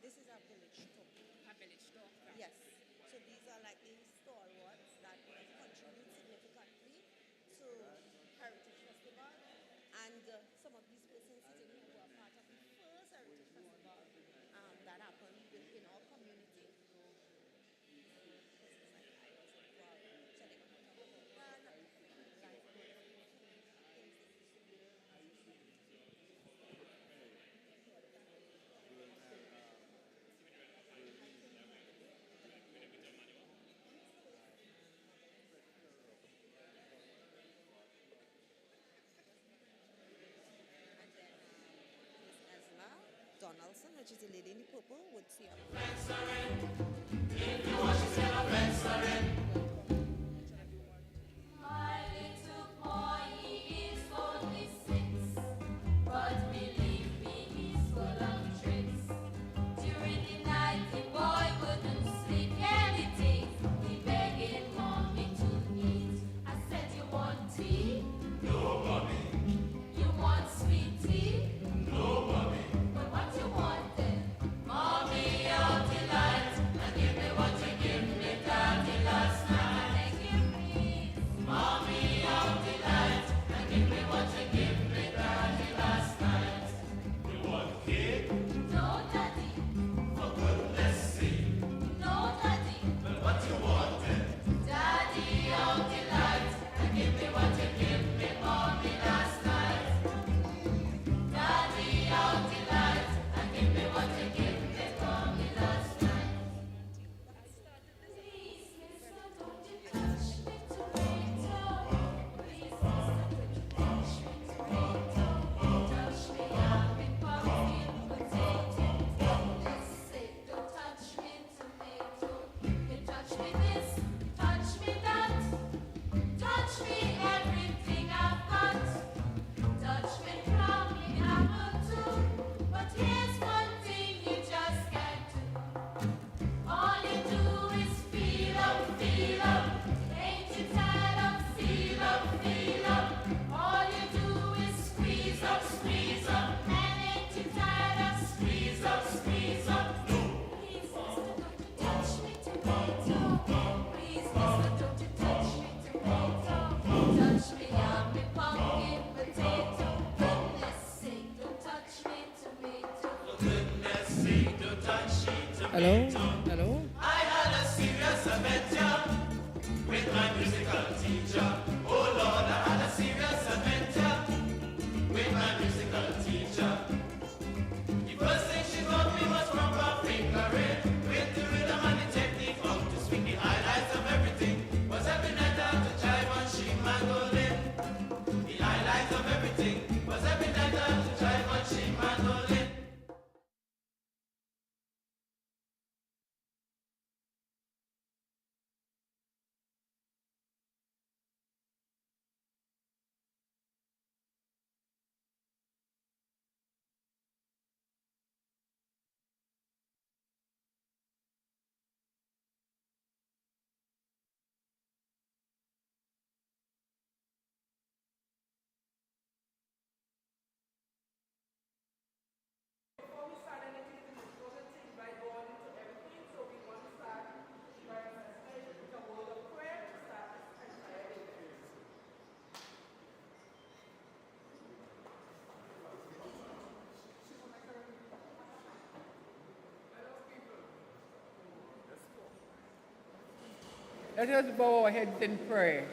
This is our village talk. A village talk. Yes. So these are like the stalwarts that contribute significantly to Heritage Festival. And some of these persons sitting here who are part of the first Heritage Festival that happened in our community. Donaldson, which is the lady in the purple, would see My little boy, he is only 6, but believe me, he's full of tricks. During the night, the boy wouldn't sleep, anything. He begging mommy to eat. I said, you want tea? No, mommy. You want sweet tea? No, mommy. But what you want then? Mommy, I'll delight and give me what you give me, daddy, last night. thank you, please. Mommy, I'll delight and give me what you give me, daddy, last night. You want cake? No, daddy. For goodness sake. No, daddy. But what you want then? Daddy, I'll delight and give me what you give me, mommy, last night. Daddy, I'll delight and give me what you give me, mommy, last night. please, mister, don't you touch me, tomato. Please, mister, don't you touch me, tomato. Touch me, I'm a pumpkin potato. Let's say, don't touch me, tomato. You touch me this, touch me that. Touch me everything I've got. Touch me from the apple too. But here's one thing you just can't do. All you do is feel up. Ain't you tired of feel up? All you do is squeeze up. And ain't you tired of squeeze up? Please, mister, don't you touch me, tomato. Please, mister, don't you touch me, tomato. Touch me, I'm a pumpkin potato. Goodness sake, don't touch me, tomato. For goodness sake, don't touch me, Hello? tomato. Hello? I had a serious adventure with my musical teacher. Oh Lord, I had a serious adventure with my musical teacher. The first thing she taught me was proper fingering, with the rhythm and the technique, how to swing the highlights of everything. Was every night I had to jive and she mandolin. The highlights of everything was every night I had to jive and she mandolin. Before we start anything, we just want to invite God into everything. So we want to start by with a word of prayer to start this entire event. Let us bow our heads in prayer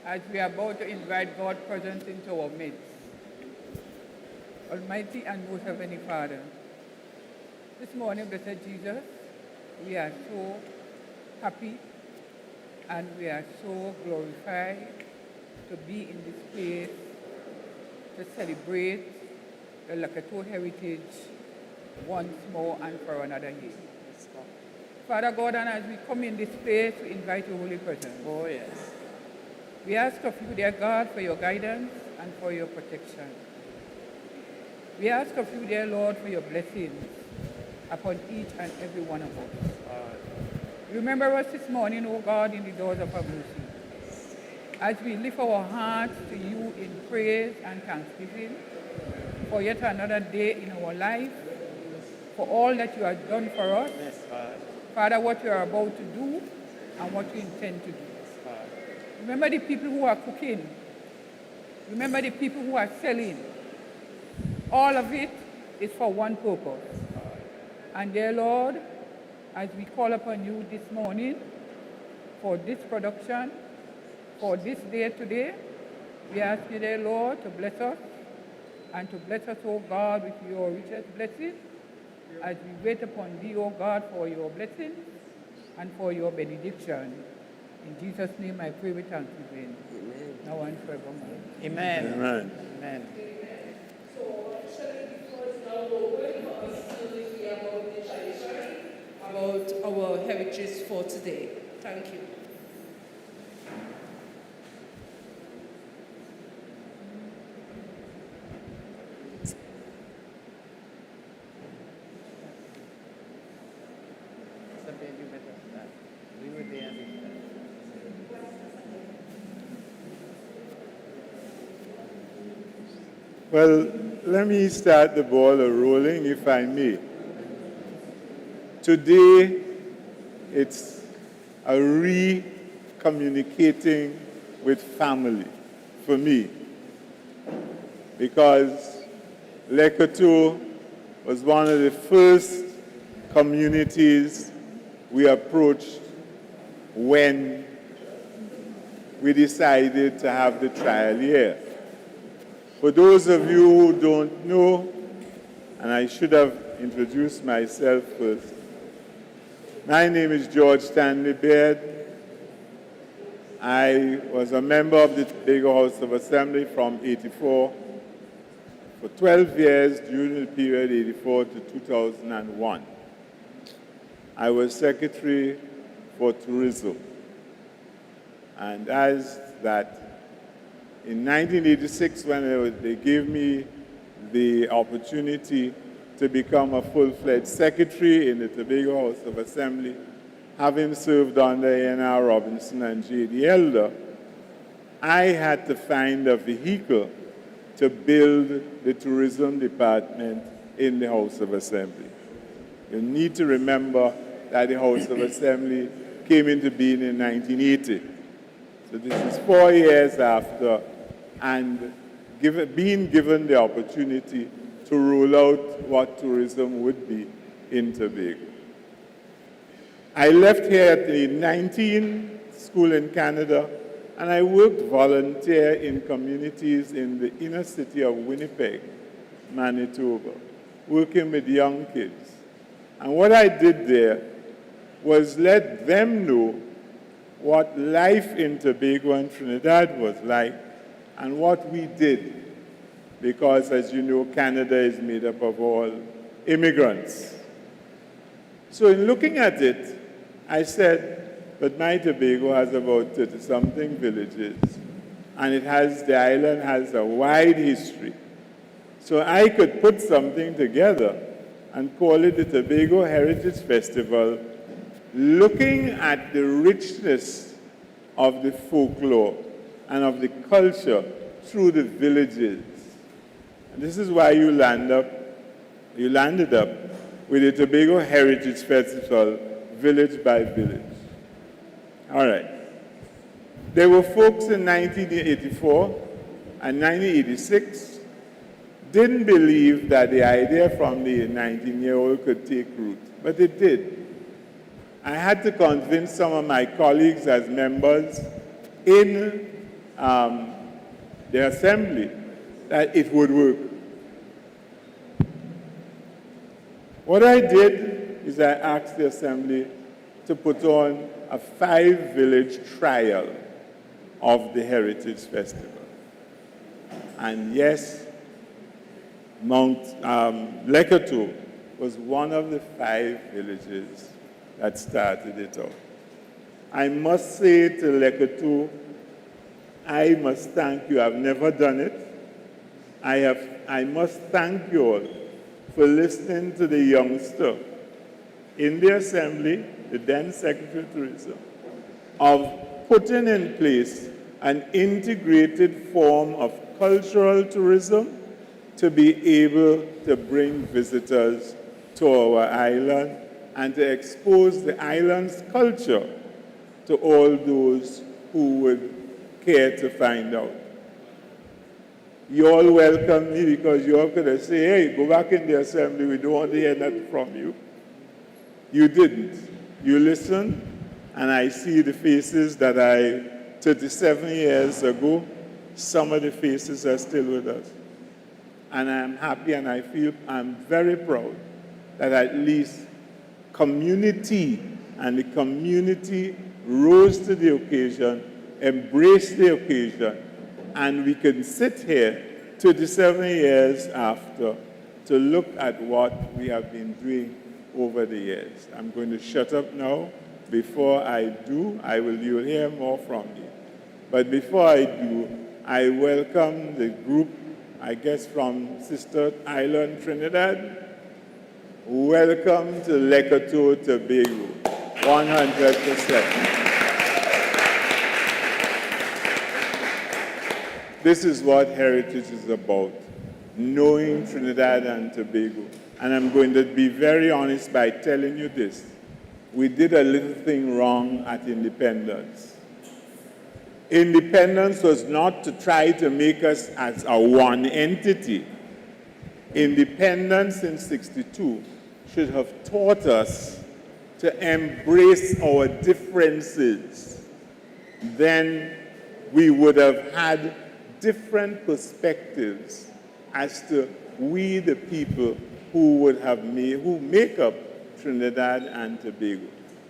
as we are about to invite God's presence into our midst. Almighty and most heavenly Father, this morning, blessed Jesus, we are so happy and we are so glorified to be in this place to celebrate the Coteaux heritage once more and for another year. Father God, and as we come in this place, we invite your holy presence. Oh, yes. We ask of you, dear God, for your guidance and for your protection. We ask of you, dear Lord, for your blessings upon each and every one of us. Remember us this morning, O God, in the doors of our mercy. As we lift our hearts to you in praise and thanksgiving for yet another day in our life, for all that you have done for us. Yes, Father. Father, what you are about to do and what you intend to do. Remember the people who are cooking. Remember the people who are selling. All of it is for one purpose. And dear Lord, as we call upon you this morning for this production, for this day today, we ask you, dear Lord, to bless us and to bless us, O God, with your richest blessing as we wait upon thee, O God, for your blessing and for your benediction. In Jesus' name I pray with thanksgiving. Amen. Now and forevermore. Amen. Amen. Amen. So, actually, before it's now over, for us to hear about the tradition, about our heritage for today. Thank you. Someday you better start. We were there this time. Well, let me start the ball rolling, if I may. Today, it's a re-communicating with family for me, because Coteaux was one of the first communities we approached when we decided to have the trial year. For those of you who don't know, and I should have introduced myself first, my name is George Stanley Baird. I was a member of the Tobago House of Assembly from '84 for 12 years during the period '84 to 2001. I was Secretary for Tourism. And as that, in 1986, when they gave me the opportunity to become a full-fledged secretary in the Tobago House of Assembly, having served under A.N.R. Robinson and J.D. Elder, I had to find a vehicle to build the tourism department in the House of Assembly. You need to remember that the House of Assembly came into being in 1980. So this is 4 years after, and being given the opportunity to roll out what tourism would be in Tobago. I left here at the 19 school in Canada, and I worked volunteer in communities in the inner city of Winnipeg, Manitoba, working with young kids. And what I did there was let them know what life in Tobago and Trinidad was like and what we did. Because, as you know, Canada is made up of all immigrants. So in looking at it, I said, but my Tobago has about 30-something villages, and the island has a wide history. So I could put something together and call it the Tobago Heritage Festival, looking at the richness of the folklore and of the culture through the villages. And this is why you landed up with the Tobago Heritage Festival, village by village. All right. There were folks in 1984 and 1986 didn't believe that the idea from the 19-year-old could take root, but it did. I had to convince some of my colleagues as members in the assembly that it would work. What I did is I asked the assembly to put on a 5-village trial of the Heritage Festival. And yes, Coteaux was one of the 5 villages that started it off. I must say to Coteaux, I must thank you. I've never done it. I must thank you all for listening to the youngster in the assembly, the then Secretary of Tourism, of putting in place an integrated form of cultural tourism to be able to bring visitors to our island and to expose the island's culture to all those who would care to find out. You all welcomed me because you all could have said, hey, go back in the assembly, we don't want to hear nothing from you. You didn't. You listened, and I see the faces that 37 years ago, some of the faces are still with us. And I'm happy and I'm very proud that at least community and the community rose to the occasion, embraced the occasion, and we can sit here 27 years after to look at what we have been doing over the years. I'm going to shut up now. Before I do, you'll hear more from me. But before I do, I welcome the group, I guess from Sister Island, Trinidad. Welcome to Coteaux, Tobago, 100%. This is what heritage is about, knowing Trinidad and Tobago. And I'm going to be very honest by telling you this. We did a little thing wrong at independence. Independence was not to try to make us as a one entity. Independence in '62 should have taught us to embrace our differences. Then we would have had different perspectives as to we the people who make up Trinidad and Tobago.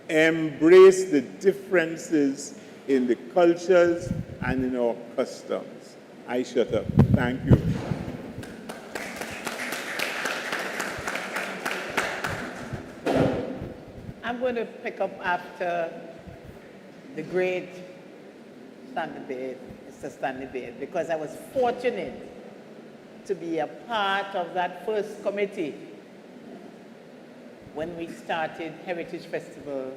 Embrace the differences in the cultures and in our customs. I shut up. Thank you. I'm going to pick up after the great Mr. Stanley Baird, because I was fortunate to be a part of that first committee when we started Heritage Festival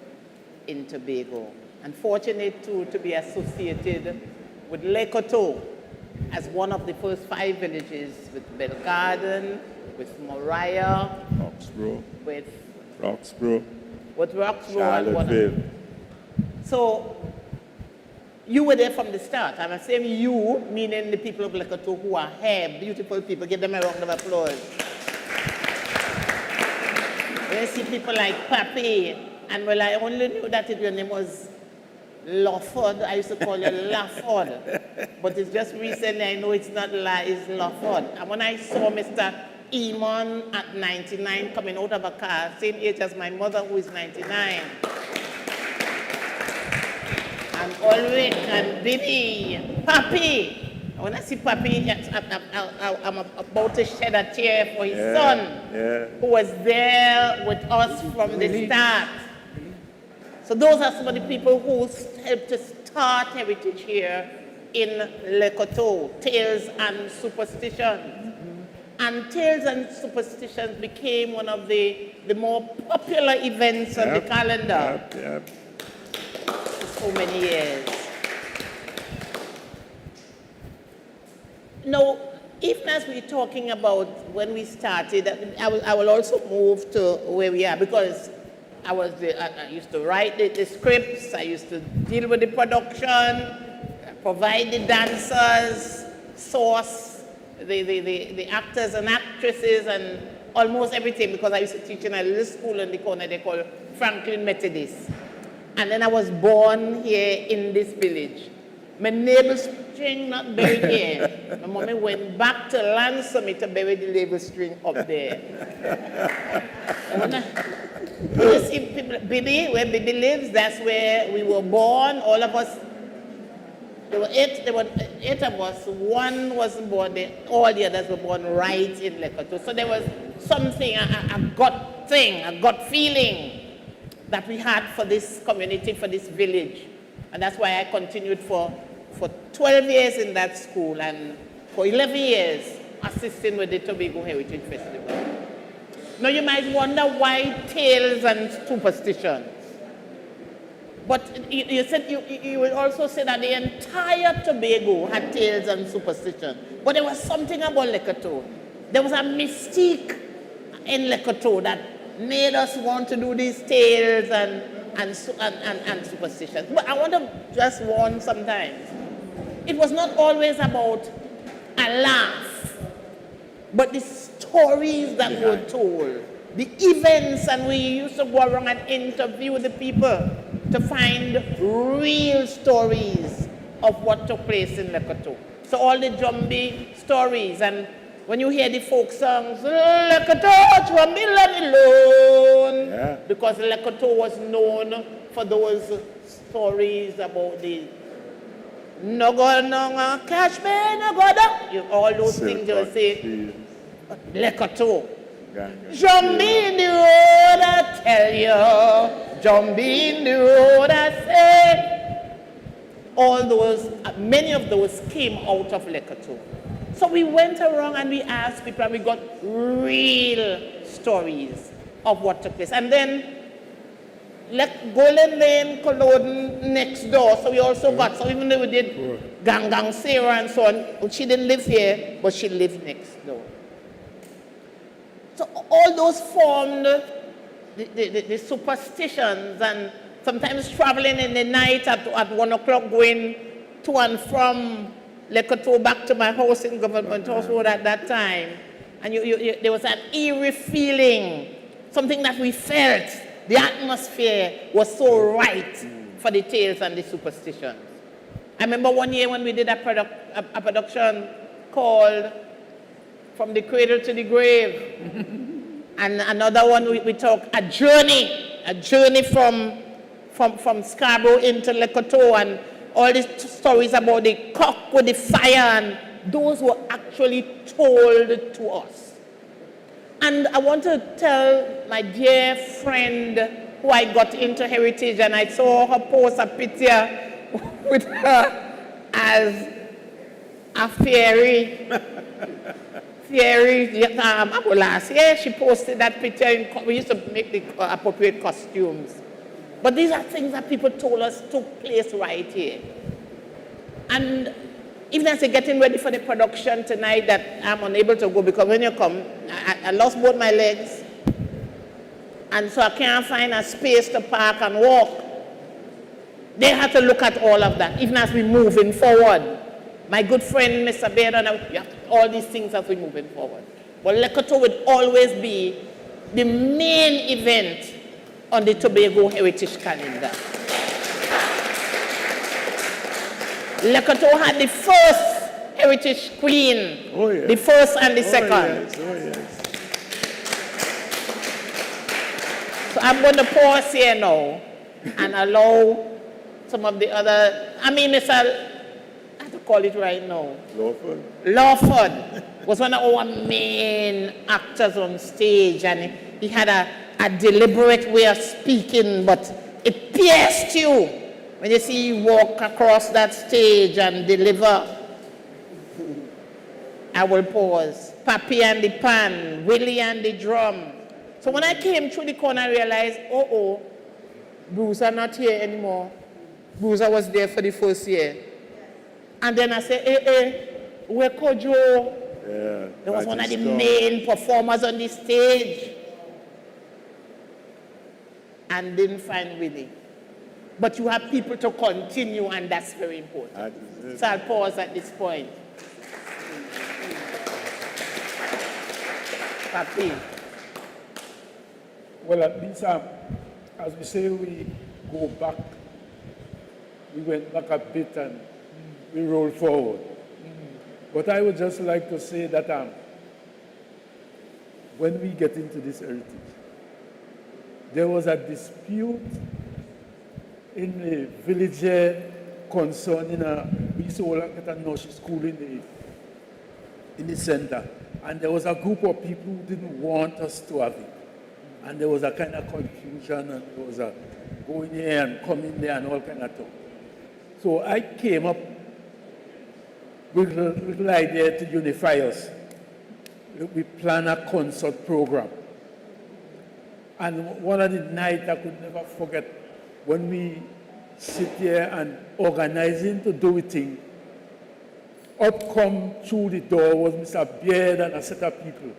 in Tobago. And fortunate too to be associated with Coteaux as one of the first 5 villages, with Belgarden, with Moriah, with Roxborough and Charlottesville. So you were there from the start. I'm saying you, meaning the people of Coteaux who are here, beautiful people. Give them a round of applause. When I see people like Papi, and well, I only knew that your name was Lawford. I used to call you Lawford. But it's just recently I know it's not it's Lawford. And when I saw Mr. Eamon at 99 coming out of a car, same age as my mother who is 99. And Ulrich and Bibi, Papi. When I see Papi, I'm about to shed a tear for his son, who was there with us from the start. So those are some of the people who helped to start heritage here in Coteaux, Tales and Superstitions. And Tales and Superstitions became one of the more popular events on the calendar for so many years. Now, even as we're talking about when we started, I will also move to where we are, because I used to write the scripts, I used to deal with the production, provide the dancers, source the actors and actresses, and almost everything, because I used to teach in a little school in the corner they call Franklin Methodist. And then I was born here in this village. My navel string not buried here. My mommy went back to Lansomy to bury the navel string up there. You see people, Bibi, where Bibi lives, that's where we were born. All of us, there were eight of us. One wasn't born there. All the others were born right in Coteaux. So there was something, a gut feeling that we had for this community, for this village. And that's why I continued for 12 years in that school, and for 11 years assisting with the Tobago Heritage Festival. Now you might wonder why Tales and Superstitions. But you said you will also say that the entire Tobago had Tales and Superstitions. But there was something about Coteaux. There was a mystique in Coteaux that made us want to do these tales and superstitions. But I want to just warn sometimes. It was not always about a laugh, but the stories that were told, the events, and we used to go around and interview the people to find real stories of what took place in the Coteaux. So all the Jumbie stories, and when you hear the folk songs, Le Coteaux, Jumbie, let me alone, because Le Coteaux was known for those stories about the no go no catch me, no go down. All those things you will say, Le Coteaux. Jumbie in the road, I tell you, Jumbie in the road, I say. All those, many of those came out of Le Coteaux. So we went around and we asked people, and we got real stories of what took place. And then Golden Lane, Culloden next door, so we also got, so even though we did Gang Sarah and so on, she didn't live here, but she lived next door. So all those formed the superstitions, and sometimes traveling in the night at 1 o'clock, going to and from Le Coteaux back to my house in Government House Road at that time. And there was an eerie feeling, something that we felt. The atmosphere was so right for the tales and the superstitions. I remember one year when we did a production called From the Cradle to the Grave. And another one we talk, a journey from Scarborough into Le Coteaux, and all these stories about the cock with the fire, and those were actually told to us. And I want to tell my dear friend who I got into Heritage, and I saw her post a picture with her as a fairy. Last year she posted that picture, we used to make the appropriate costumes. But these are things that people told us took place right here. And even as they're getting ready for the production tonight, that I'm unable to go because when you come, I lost both my legs. And so I can't find a space to park and walk. They had to look at all of that, even as we're moving forward. My good friend, Mr. Baird, and all these things as we're moving forward. But Le Coteaux would always be the main event on the Tobago Heritage calendar. Le Coteaux had the first Heritage Queen, the first and the second. So I'm going to pause here now and allow some of the other, I have to call it right now. Lawford was one of our main actors on stage, and he had a deliberate way of speaking, but it pierced you when you see you walk across that stage and deliver. I will pause. Papi and the pan, Willie and the drum. So when I came through the corner, I realized, Bruiser not here anymore. Bruiser was there for the first year. And then I said, where Coteaux? There was one of the main performers on the stage. And didn't find Willie. But you have people to continue, and that's very important. So I'll pause at this point. Papi. Well, at least, as we say, we go back. We went back a bit and we roll forward. But I would just like to say that when we get into this heritage, there was a dispute in the village here concerning we used to get a nursery school in the center. And there was a group of people who didn't want us to have it. And there was a kind of confusion, and there was a going here and coming there and all kind of stuff. So I came up with a little idea to unify us. We planned a concert program. And one of the nights I could never forget, when we sit here and organizing to do a thing, up come through the door was Mr. Beard and a set of people,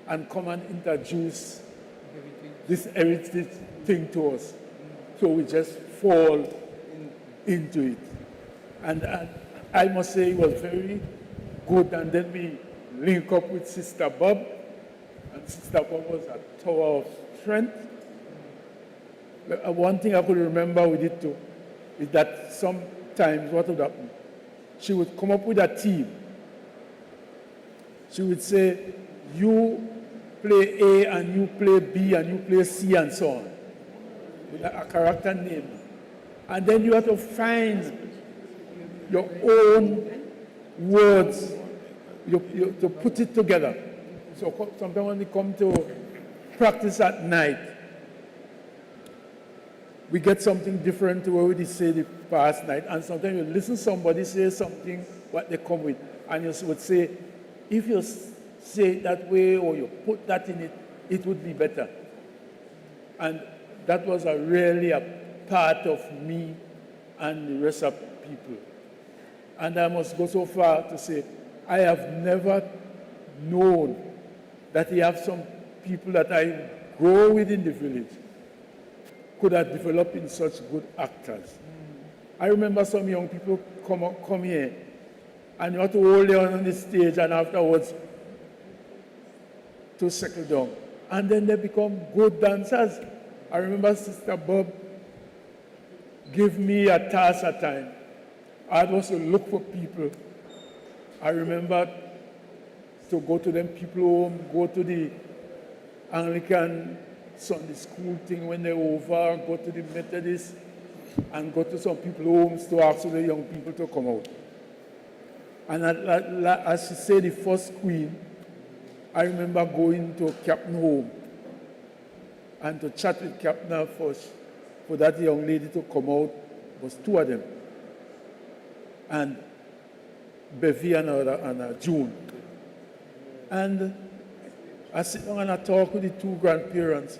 and come and introduce this heritage thing to us. So we just fall into it. And I must say it was very good. And then we link up with Sister Bob. And Sister Bob was a tower of strength. One thing I could remember with it too is that sometimes what would happen, she would come up with a team. She would say, you play A and you play B and you play C and so on, with a character name. And then you have to find your own words, to put it together. So sometimes when we come to practice at night, we get something different to what we say the past night. And sometimes you listen to somebody say something, what they come with, and you would say, if you say it that way or you put that in it, it would be better. And that was really a part of me and the rest of people. And I must go so far to say, I have never known that you have some people that I grow with in the village could have developed in such good actors. I remember some young people come here and you have to hold them on the stage and afterwards to settle down. And then they become good dancers. I remember Sister Bob gave me a task at time. I was to look for people. I remember to go to them people home, go to the Anglican Sunday school thing when they're over, go to the Methodist, and go to some people homes to ask the young people to come out. And as she said, the first queen, I remember going to Captain home and to chat with Captain first for that young lady to come out. It was two of them. And Bevy and June. And I sit down and I talk with the two grandparents.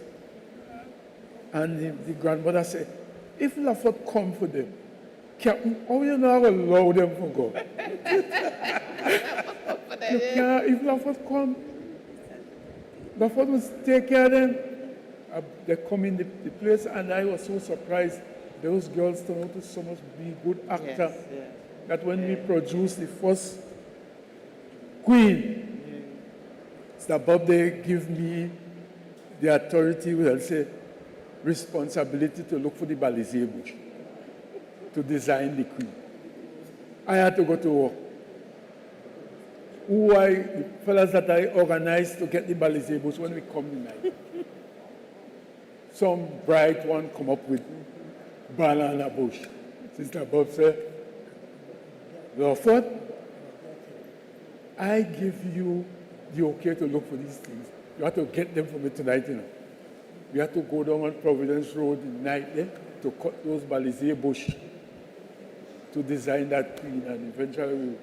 And the grandmother said, if Lafayette come for them, Captain, how you not allow them to go? You can't, if Lafayette come, Lafayette will take care of them. They come in the place, and I was so surprised. Those girls turned out to so much be good actor that when we produced the first queen, Mr. Bob, they give me the authority, we'll say, responsibility to look for the Balizé bush, to design the queen. I had to go to work. The fellas that I organized to get the Balizé bush when we come tonight. Some bright one come up with banana bush. Sister Bob said, Lawford, I give you the okay to look for these things. You have to get them for me tonight, you know. We have to go down on Providence Road in the night to cut those Balizé bush to design that queen, and eventually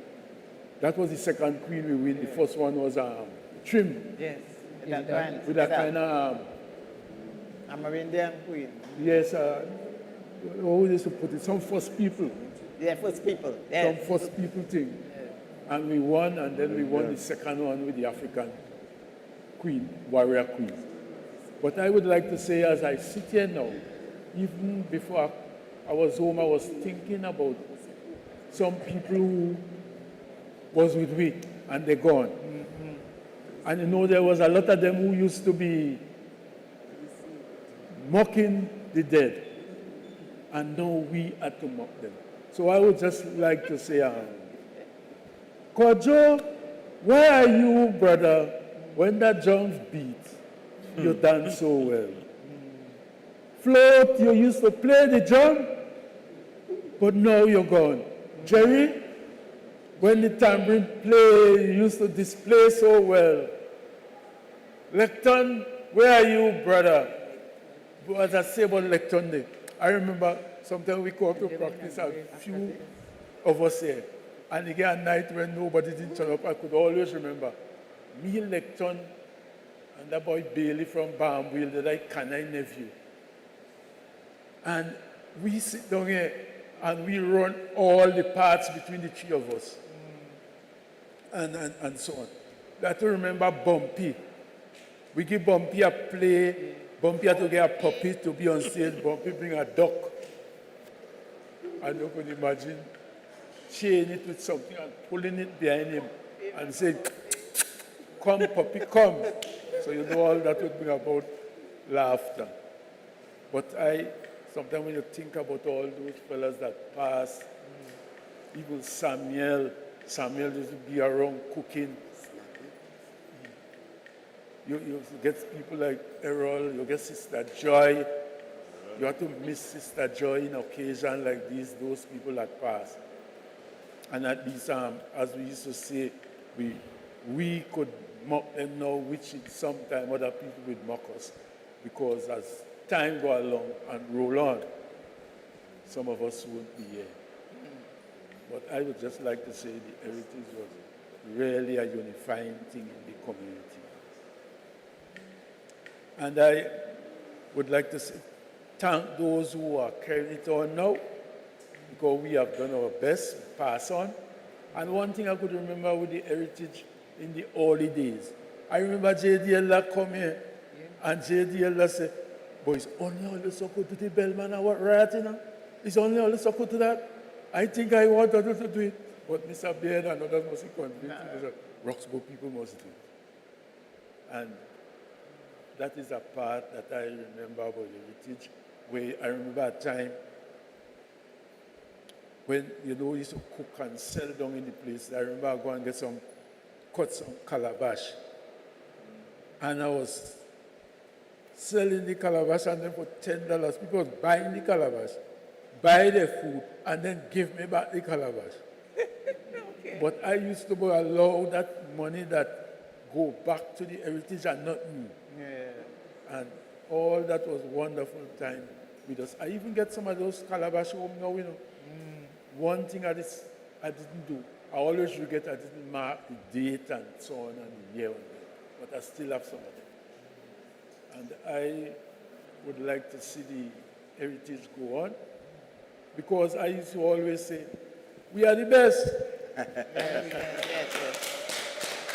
that was the second queen we win. The first one was trim. Yes. With that kind of Amerindian queen. yes, how we used to put it, some first people. Yeah, first people. Yes. Some first people thing. And we won, and then we won the second one with the African queen, warrior queen. But I would like to say, as I sit here now, even before I was home, I was thinking about some people who was with me, and they're gone. Mm-hmm. And you know, there was a lot of them who used to be mocking the dead, and now we had to mock them. So I would just like to say, Coteaux, where are you, brother, when that drums beat? You dance so well. Float, you used to play the drum, but now you're gone. Jerry, when the tambourine play, you used to display so well. Lecton, where are you, brother? But as I say about Lecton Day, I remember sometimes we go up to practice, a few of us here. And again at night when nobody didn't turn up, I could always remember me, Lecton, and that boy Bailey from Barnwell, that I nephew. And we sit down here and we run all the parts between the three of us. And so on. I have to remember Bumpy. We give Bumpy a play Bumpy had to get a puppy to be on stage. Bumpy bring a duck. And you could imagine chaining it with something and pulling it behind him and saying, come, puppy, come. So you know all that would bring about laughter. But sometimes when you think about all those fellas that passed, even Samuel used to be around cooking. You get people like Errol, you get Sister Joy. You have to miss Sister Joy in occasion like these, those people that pass. And at least, as we used to say, we could mock them now, which sometimes other people would mock us. Because as time go along and roll on, some of us won't be here. But I would just like to say the heritage was really a unifying thing in the community. And I would like to thank those who are carrying it on now, because we have done our best to pass on. And one thing I could remember with the heritage in the early days, I remember J.D. Ella come here, and J.D. Ella said, but it's only all the circle to the bellman and what right, you know? It's only all the circle to that. I think I want others to do it. But Mr. Baird and others must be convinced. Roxborough people must do it. And that is a part that I remember about heritage, where I remember a time when, we used to cook and sell down in the place. I remember I go and get some calabash. And I was selling the calabash, and then for $10, people was buying the calabash, buy the food, and then give me back the calabash. Okay. But I used to allow that money that go back to the heritage and not me. Yeah. And all that was wonderful time with us. I even get some of those calabash home now, One thing I didn't do, I always forget I didn't mark the date and so on and the year on them, but I still have some of them. And I would like to see the heritage go on, because I used to always say, we are the best.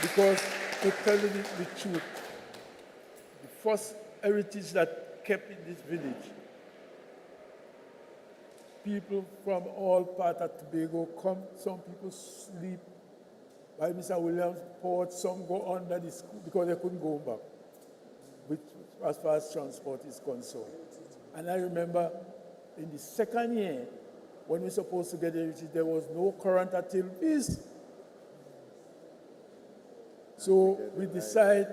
Because to tell you the truth, the first heritage that kept in this village, people from all parts of Tobago come, some people sleep by Mr. Williams' porch, some go under the school because they couldn't go back, which, as far as transport is concerned. And I remember in the second year, when we were supposed to get heritage, there was no current at Tilby's. So we decided,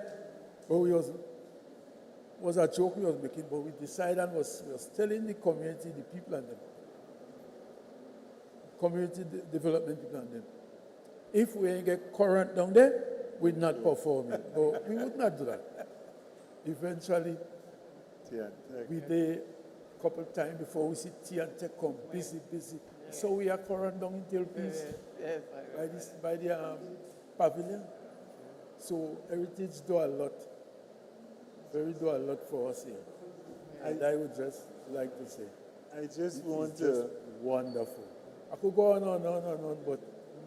well, it was a joke we was making, but we decided and was telling the community, the people and them, community development people and them, if we ain't get current down there, we'd not perform it. But we would not do that. Eventually, we did a couple of times before we see tea and tech come, busy. So we are current down in Tilby's by the pavilion. So heritage do a lot. Do a lot for us here. And I would just like to say, wonderful. I could go on, but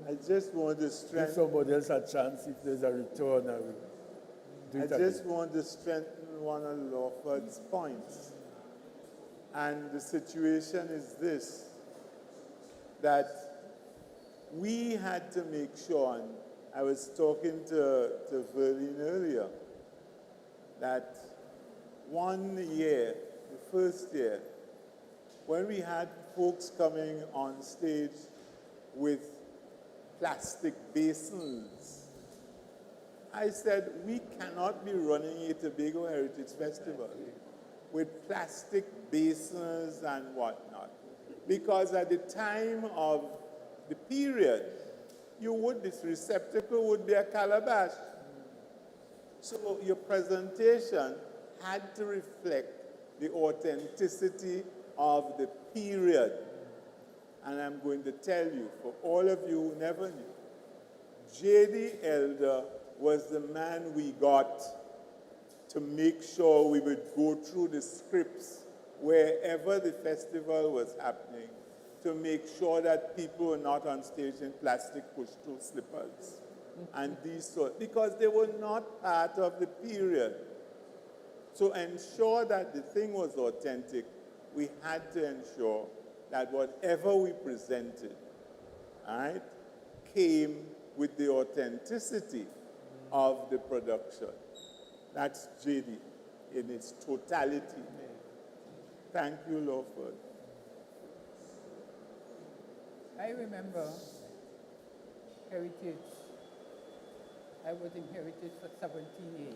I just want to strengthen. Give somebody else a chance if there's a return. I just want to strengthen one of Lawford's points. And the situation is this, that we had to make sure, and I was talking to Verlene earlier, that one year, the first year, when we had folks coming on stage with plastic basins, I said, we cannot be running a Tobago Heritage Festival with plastic basins and whatnot. Because at the time of the period, this receptacle would be a calabash. So your presentation had to reflect the authenticity of the period. And I'm going to tell you, for all of you who never knew, J.D. Elder was the man we got to make sure we would go through the scripts wherever the festival was happening, to make sure that people were not on stage in plastic push-through slippers and these sort, because they were not part of the period. to ensure that the thing was authentic, we had to ensure that whatever we presented, all right, came with the authenticity of the production. That's JD in its totality. Thank you, Lawford. I remember Heritage. I was in Heritage for 17 years.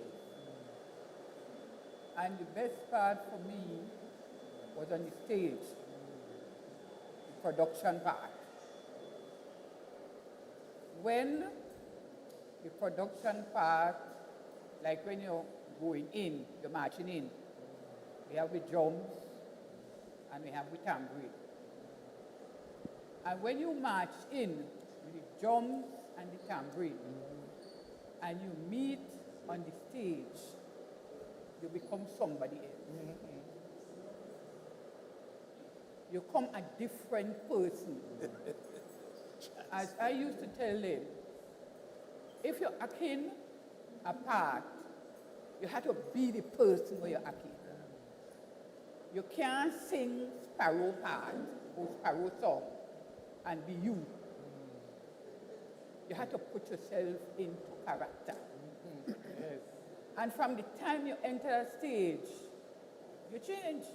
And the best part for me was on the stage, the production part. When the production part, like when you're going in, you're marching in, we have the drums and we have the tambourine. And when you march in with the drums and the tambourine, and you meet on the stage, you become somebody else. You come a different person. As I used to tell them, if you're acting a part, you have to be the person where you're acting. You can't sing sparrow part or sparrow song and be you. You have to put yourself into character. Yes. And from the time you enter a stage, you change.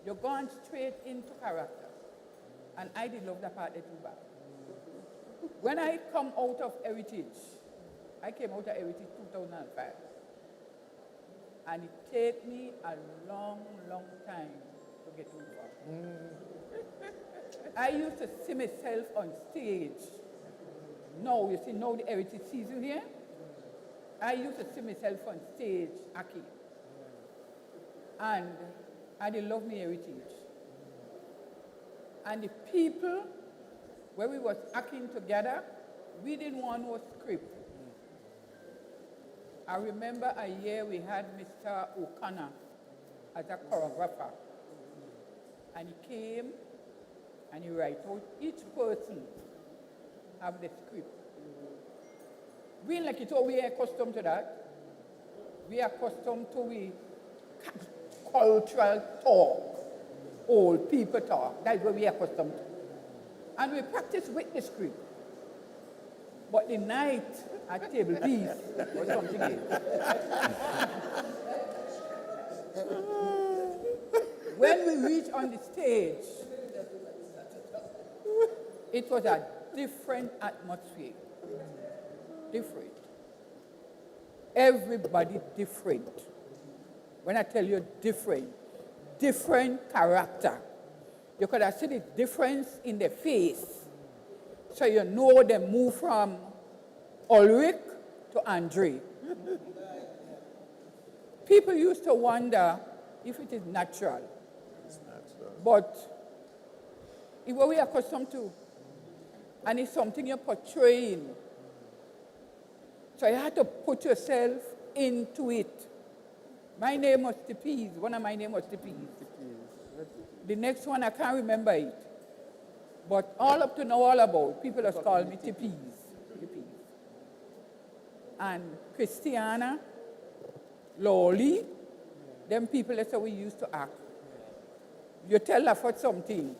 You're going straight into character. And I did love that part of Tobago. When I come out of Heritage, I came out of Heritage 2005. And it took me a long, long time to get over. I used to see myself on stage. Now, you see, now the Heritage season here, I used to see myself on stage acting. And I did love me Heritage. And the people, where we was acting together, we didn't want no script. I remember a year we had Mr. O'Connor as a choreographer. And he came and he write out each person have the script. We like it, we are accustomed to that. We are accustomed to we cultural talk, old people talk. That's what we are accustomed to. And we practice with the script. But the night at table piece was something else. When we reached on the stage, it was a different atmosphere. Different. Everybody different. When I tell you different, different character. You could have seen the difference in their face. So you know they move from Ulrich to Andre. People used to wonder if it is natural. It's natural. But it's what we are accustomed to. And it's something you're portraying. So you have to put yourself into it. My name was Tipees. One of my name was Tipees. The next one, I can't remember it. But all up to now, all about, people have called me Tipees. And Christiana, Lolly, them people, that's how we used to act. You tell Laford something,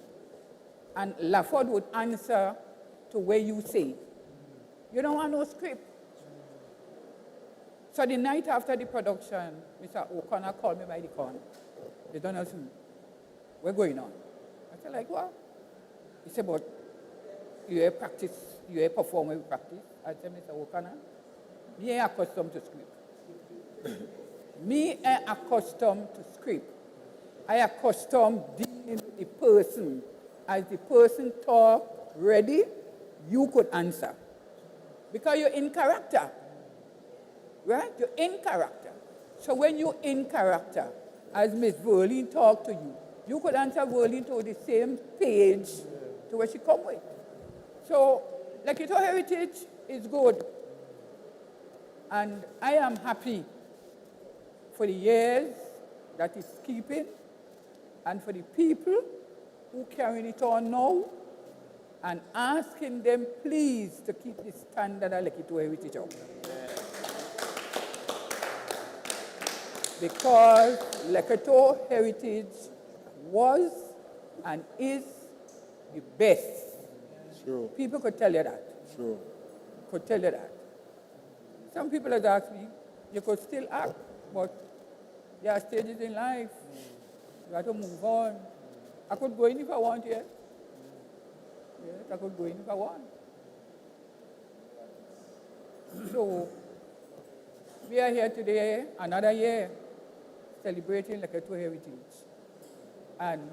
and Laford would answer to where you say. You don't want no script. So the night after the production, Mr. O'Connor called me by the corner. They don't know, we're going on. I said, like, what? He said, but you have practice, you have perform with practice. I said, Mr. O'Connor, me ain't accustomed to script. Me ain't accustomed to script. I accustomed dealing with the person. As the person talk ready, you could answer. Because you're in character. Right? You're in character. So when you're in character, as Miss Verlene talked to you, you could answer Verlene to the same page to where she come with. So, like your heritage is good. And I am happy for the years that it's keeping and for the people who carrying it on now and asking them please to keep the standard of Lekito heritage up. because Coteaux heritage was and is the best. Sure, People could tell you that. sure. Could tell you that. Some people have asked me, you could still act, but there are stages in life. You have to move on. I could go in if I want, yes. Yes, I could go in if I want. So, we are here today, another year, celebrating Coteaux heritage. And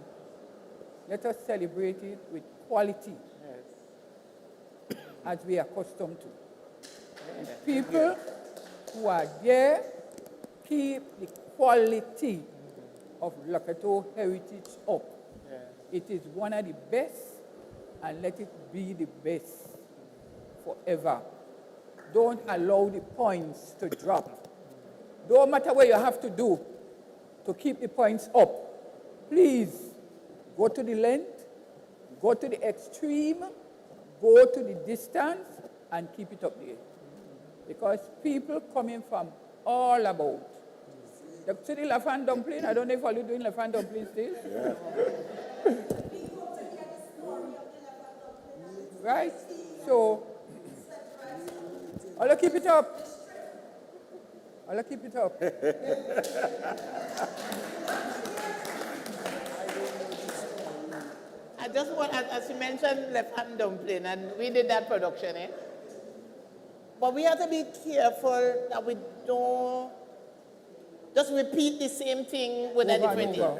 let us celebrate it with quality, as we are accustomed to. People who are there keep the quality of Coteaux heritage up. It is one of the best, and let it be the best forever. Don't allow the points to drop. No matter what you have to do to keep the points up, please go to the length, go to the extreme, go to the distance, and keep it up there. Because people coming from all about. See the Lafan dumpling? I don't know if all you doing Lafan dumpling still. Yeah. Right? So, I'll keep it up. I'll keep it up. I just want, as you mentioned, left hand dumpling, and we did that production, eh? But we have to be careful that we don't just repeat the same thing with a different thing.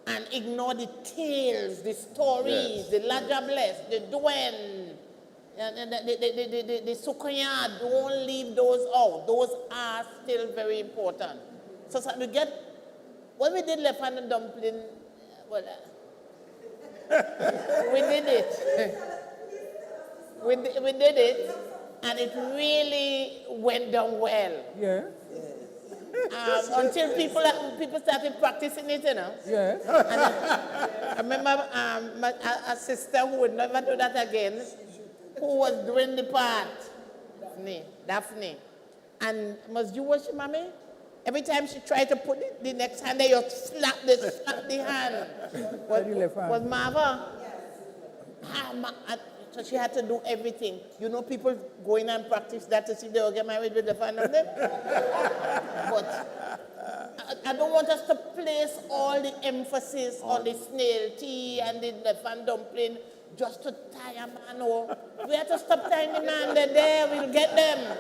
And ignore the tales, the stories, the Lajables, the Duen, the Sukoya. Don't leave those out. Those are still very important. So we get, when we did left hand dumpling, well, we did it. We did it, and it really went down well. Yeah. Until people started practicing it, you know. Yeah. I remember a sister who would never do that again, who was doing the part, Daphne. And must you watch mommy? Every time she tried to put it the next hand, they just slap the hand. Was Marva? So she had to do everything. You know, people go in and practice that to see they will get married with the fan of them. But I don't want us to place all the emphasis on the snail tea and the fan dumpling just to tie a man. Oh, we have to stop tying the man. They're there. We'll get them.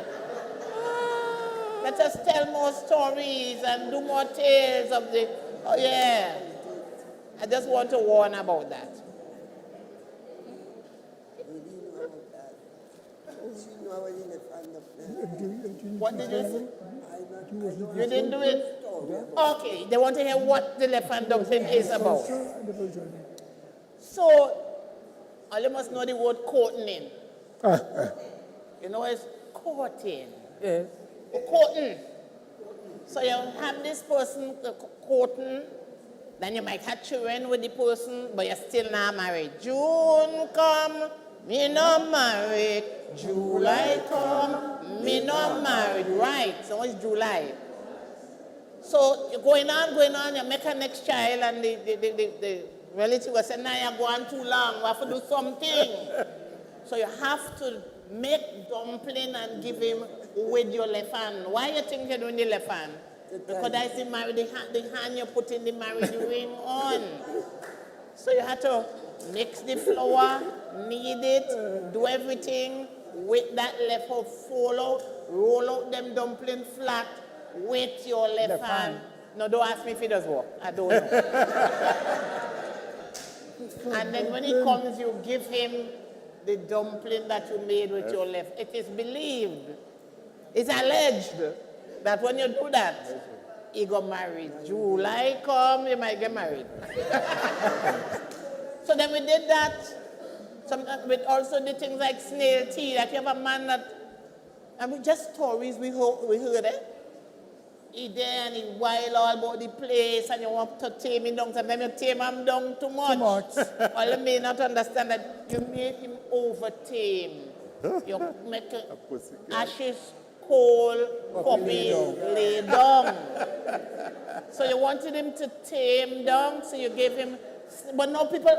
Let us tell more stories and do more tales of the. Oh yeah. I just want to warn about that. What did you say? You didn't do it? Okay, they want to hear what the left hand dumpling is about. So, all you must know the word courting. You know, it's courting. Yes. Courting. So you have this person courting, then you might have children with the person, but you're still not married. June come, me not married. July come, me not married. Right, so it's July. So you're going on, you make a next child, and the relative will say, now you're going too long, we have to do something. So you have to make dumpling and give him with your left hand. Why you think you're doing the left hand? Because that's the hand you're putting the marriage ring on. So you have to mix the flour, knead it, do everything with that left hand, fold out, roll out them dumpling flat with your left hand. No, don't ask me if it does work. I don't know. And then when he comes, you give him the dumpling that you made with your left. It is believed, it's alleged that when you do that, he got married. July come, you might get married. So then we did that. With also the things like snail tea, that you have a man that, and we just stories we heard it. He there and he wild all about the place, and you want to tame him down. Sometimes you tame him down too much. All you may not understand that you make him over tame. You make ashes whole Puppy puppy lay down. So you wanted him to tame down, so you gave him, but now people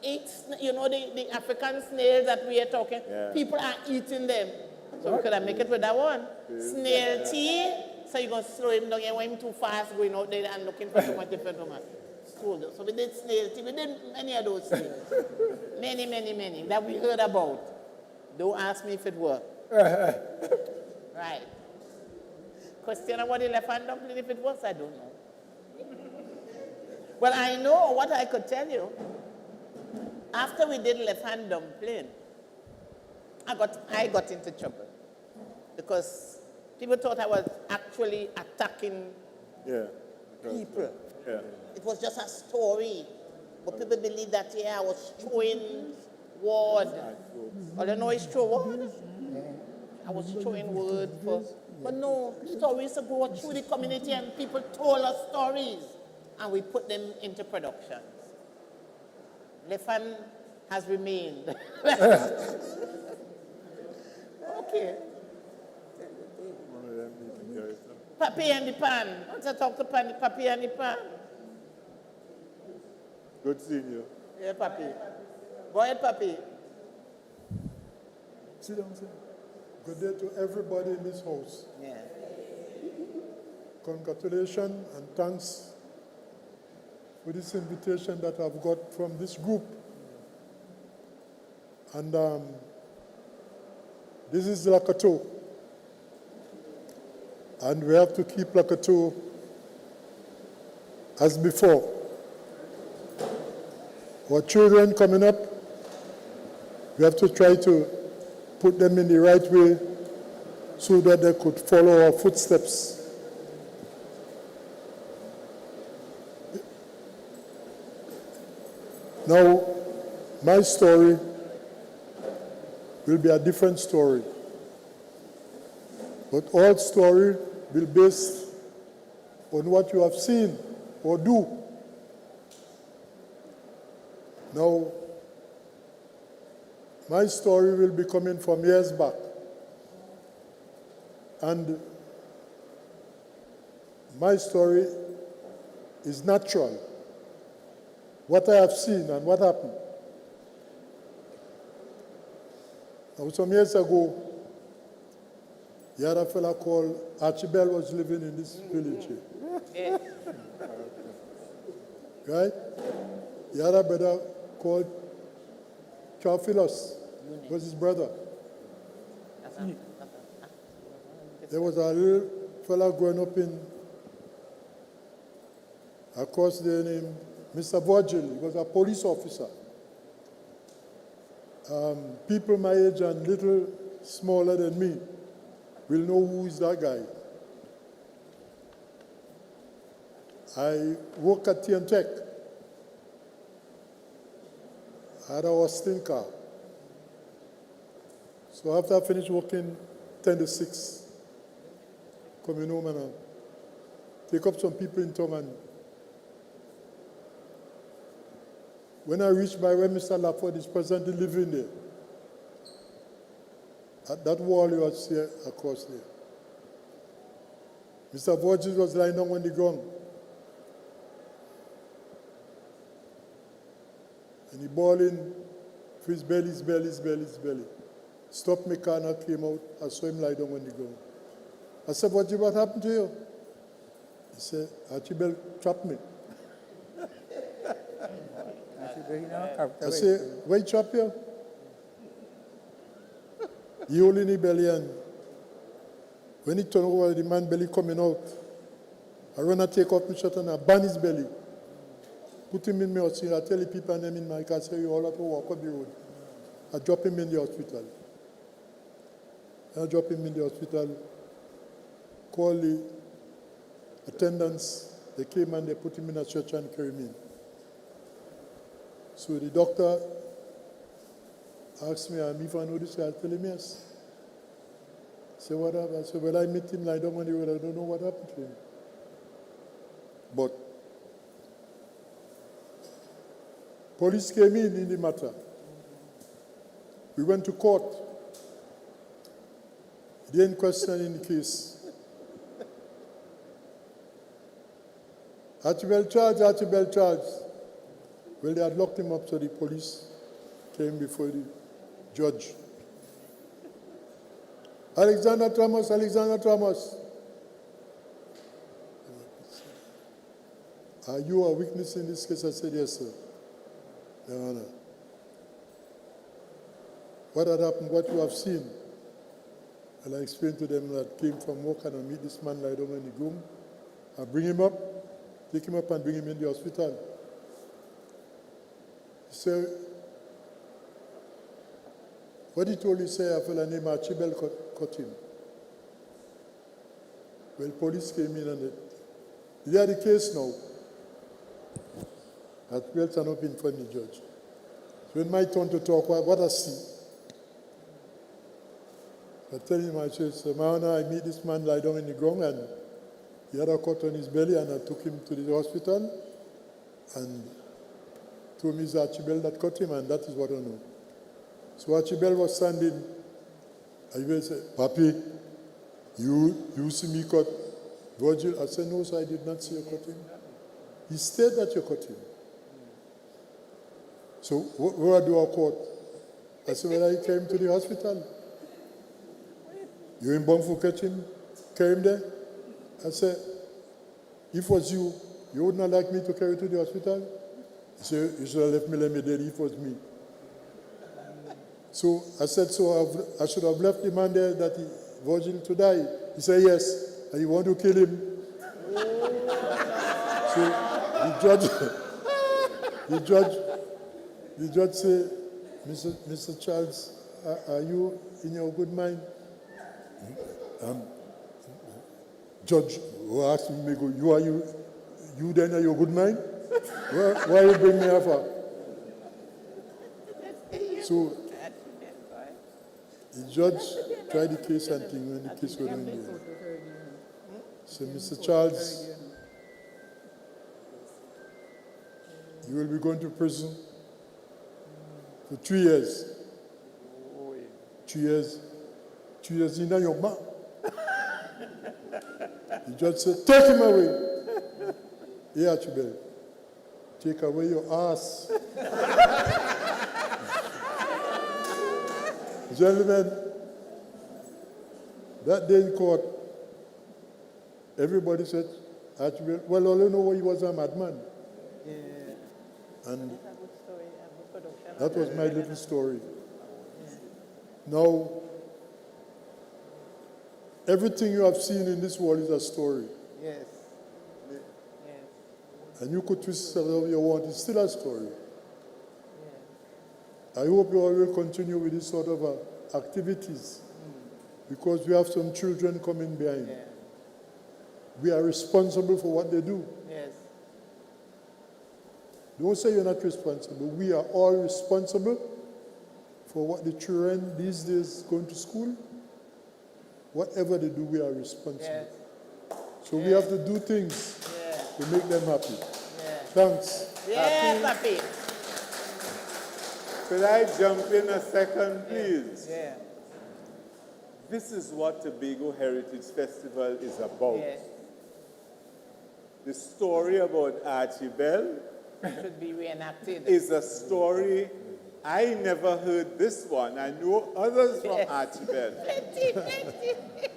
eat, you know, the African snails that we are talking, people are eating them. So we could have make it with that one. Snail tea, so you're going to slow him down, you want him too fast going out there and looking for too much different woman. So we did snail tea, we did many of those things. Many, many, many that we heard about. Don't ask me if it worked. Right. Question about the left hand dumpling, if it works, I don't know. Well, I know what I could tell you. After we did left hand dumpling, I got into trouble because people thought I was actually attacking people. Yeah. It was just a story. But people believe that, I was throwing word. I don't know it's true word. I was throwing word for, but no, stories to go through the community and people told us stories and we put them into productions. Lefan has remained. Okay. Papi and the pan. Let's talk to Papi and the pan. Good seeing you. Yeah, Papi. Go ahead, Papi. Sit down, sir. Good day to everybody in this house. Yeah. Congratulations and thanks for this invitation that I've got from this group. And this is Coteaux. And we have to keep Coteaux as before. Our children coming up, we have to try to put them in the right way so that they could follow our footsteps. Now, my story will be a different story. But all story will be based on what you have seen or do. Now, my story will be coming from years back. And my story is natural. What I have seen and what happened. Now, some years ago, you had a fellow called Archibald was living in this village here. Right? You had a brother called Theophilus, was his brother. There was a little fellow growing up in, across there named Mr. Virgil. He was a police officer. People my age and little smaller than me will know who is that guy. I work at Tech. I had a Austin car. So after I finished working 10 to 6, coming home and take up some people in town. And when I reached by where Mr. Lafford is presently living there, at that wall you see across there, Mr. Borges was lying down on the ground. And he bawling for his belly. Stopped my car and I came out. I saw him lie down on the ground. I said, what happened to you? He said, Archibald trapped me. I said, why trap you? He holding his belly and when he turned over, the man belly coming out. I run and take off my shirt and I ban his belly. Put him in my hospital. I tell the people and them in my car, say, you all have to walk up the road. I drop him in the hospital. I drop him in the hospital, call the attendants. They came and they put him in a stretcher and carried him in. So the doctor asked me, if I know this guy, I tell him yes. I said, what happened? I said, well, I met him lie down on the road. I don't know what happened to him. But police came in the matter. We went to court. They in question in the case. Archibald Charles. Well, they had locked him up, so the police came before the judge. Alexander Thomas. Are you a witness in this case? I said, yes, sir. Your Honor. What had happened, what you have seen? And I explained to them that I came from work and I meet this man lie down in the room. I bring him up, take him up and bring him in the hospital. He said, what he told me, say a fellow named Archibald cut him. Well, police came in and they had the case now. Archibald stand up in front of the judge. So when my turn to talk, what I see? I tell him, I said, my Honor, I meet this man lie down in the ground and he had a cut on his belly and I took him to the hospital and told me it's Archibald that cut him and that is what I know. So Archibald was standing, I will say, Papi, you see me cut Virgil? I said, no, sir, I did not see you cut him. He said that you cut him. So where do I court? I said, well, I came to the hospital. You in Bangfu catch him? Carry him there? I said, if it was you, you would not like me to carry to the hospital? He said, you should have left me dead if it was me. So I said, so I should have left the man there that he virgin to die. He said, yes. And you want to kill him? So the judge said, Mr. Charles, are you in your good mind? Judge, who asked me, you then are your good mind? Why you bring me here for? So the judge tried the case and thing when the case was going there. So Mr. Charles, you will be going to prison for 3 years. 2 years. 2 years in your mouth. The judge said, take him away. Here, Archibald. Take away your ass. Gentlemen, that day in court, everybody said, Archibald, well, all you know he was a madman. Yeah. And that was my little story. Yeah. Now, everything you have seen in this world is a story. Yes. Yes. And you could twist it however you want, it's still a story. I hope you all will continue with this sort of activities because we have some children coming behind. Yeah. We are responsible for what they do. Yes. Don't say you're not responsible. We are all responsible for what the children these days going to school. Whatever they do, we are responsible. Yes. So we have to do things to make them happy. Thanks. Yeah, Papi. Could I jump in a second, please? Yeah. This is what Tobago Heritage Festival is about. Yes. The story about Archibald should be reenacted. Is a story. I never heard this one. I know others from Archibald.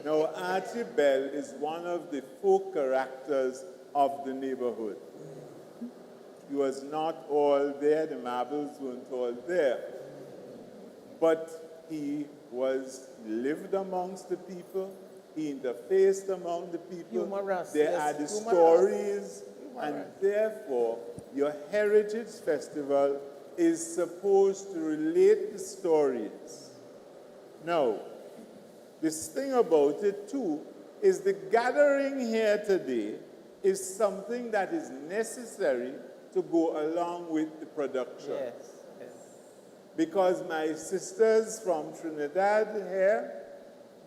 Now, Archibald is one of the folk characters of the neighborhood. He was not all there, the marbles weren't all there. But he lived amongst the people, he interfaced among the people. Humorous. There are the stories, and therefore, your Heritage Festival is supposed to relate the stories. Now, this thing about it too is the gathering here today is something that is necessary to go along with the production. Yes, yes. Because my sisters from Trinidad here,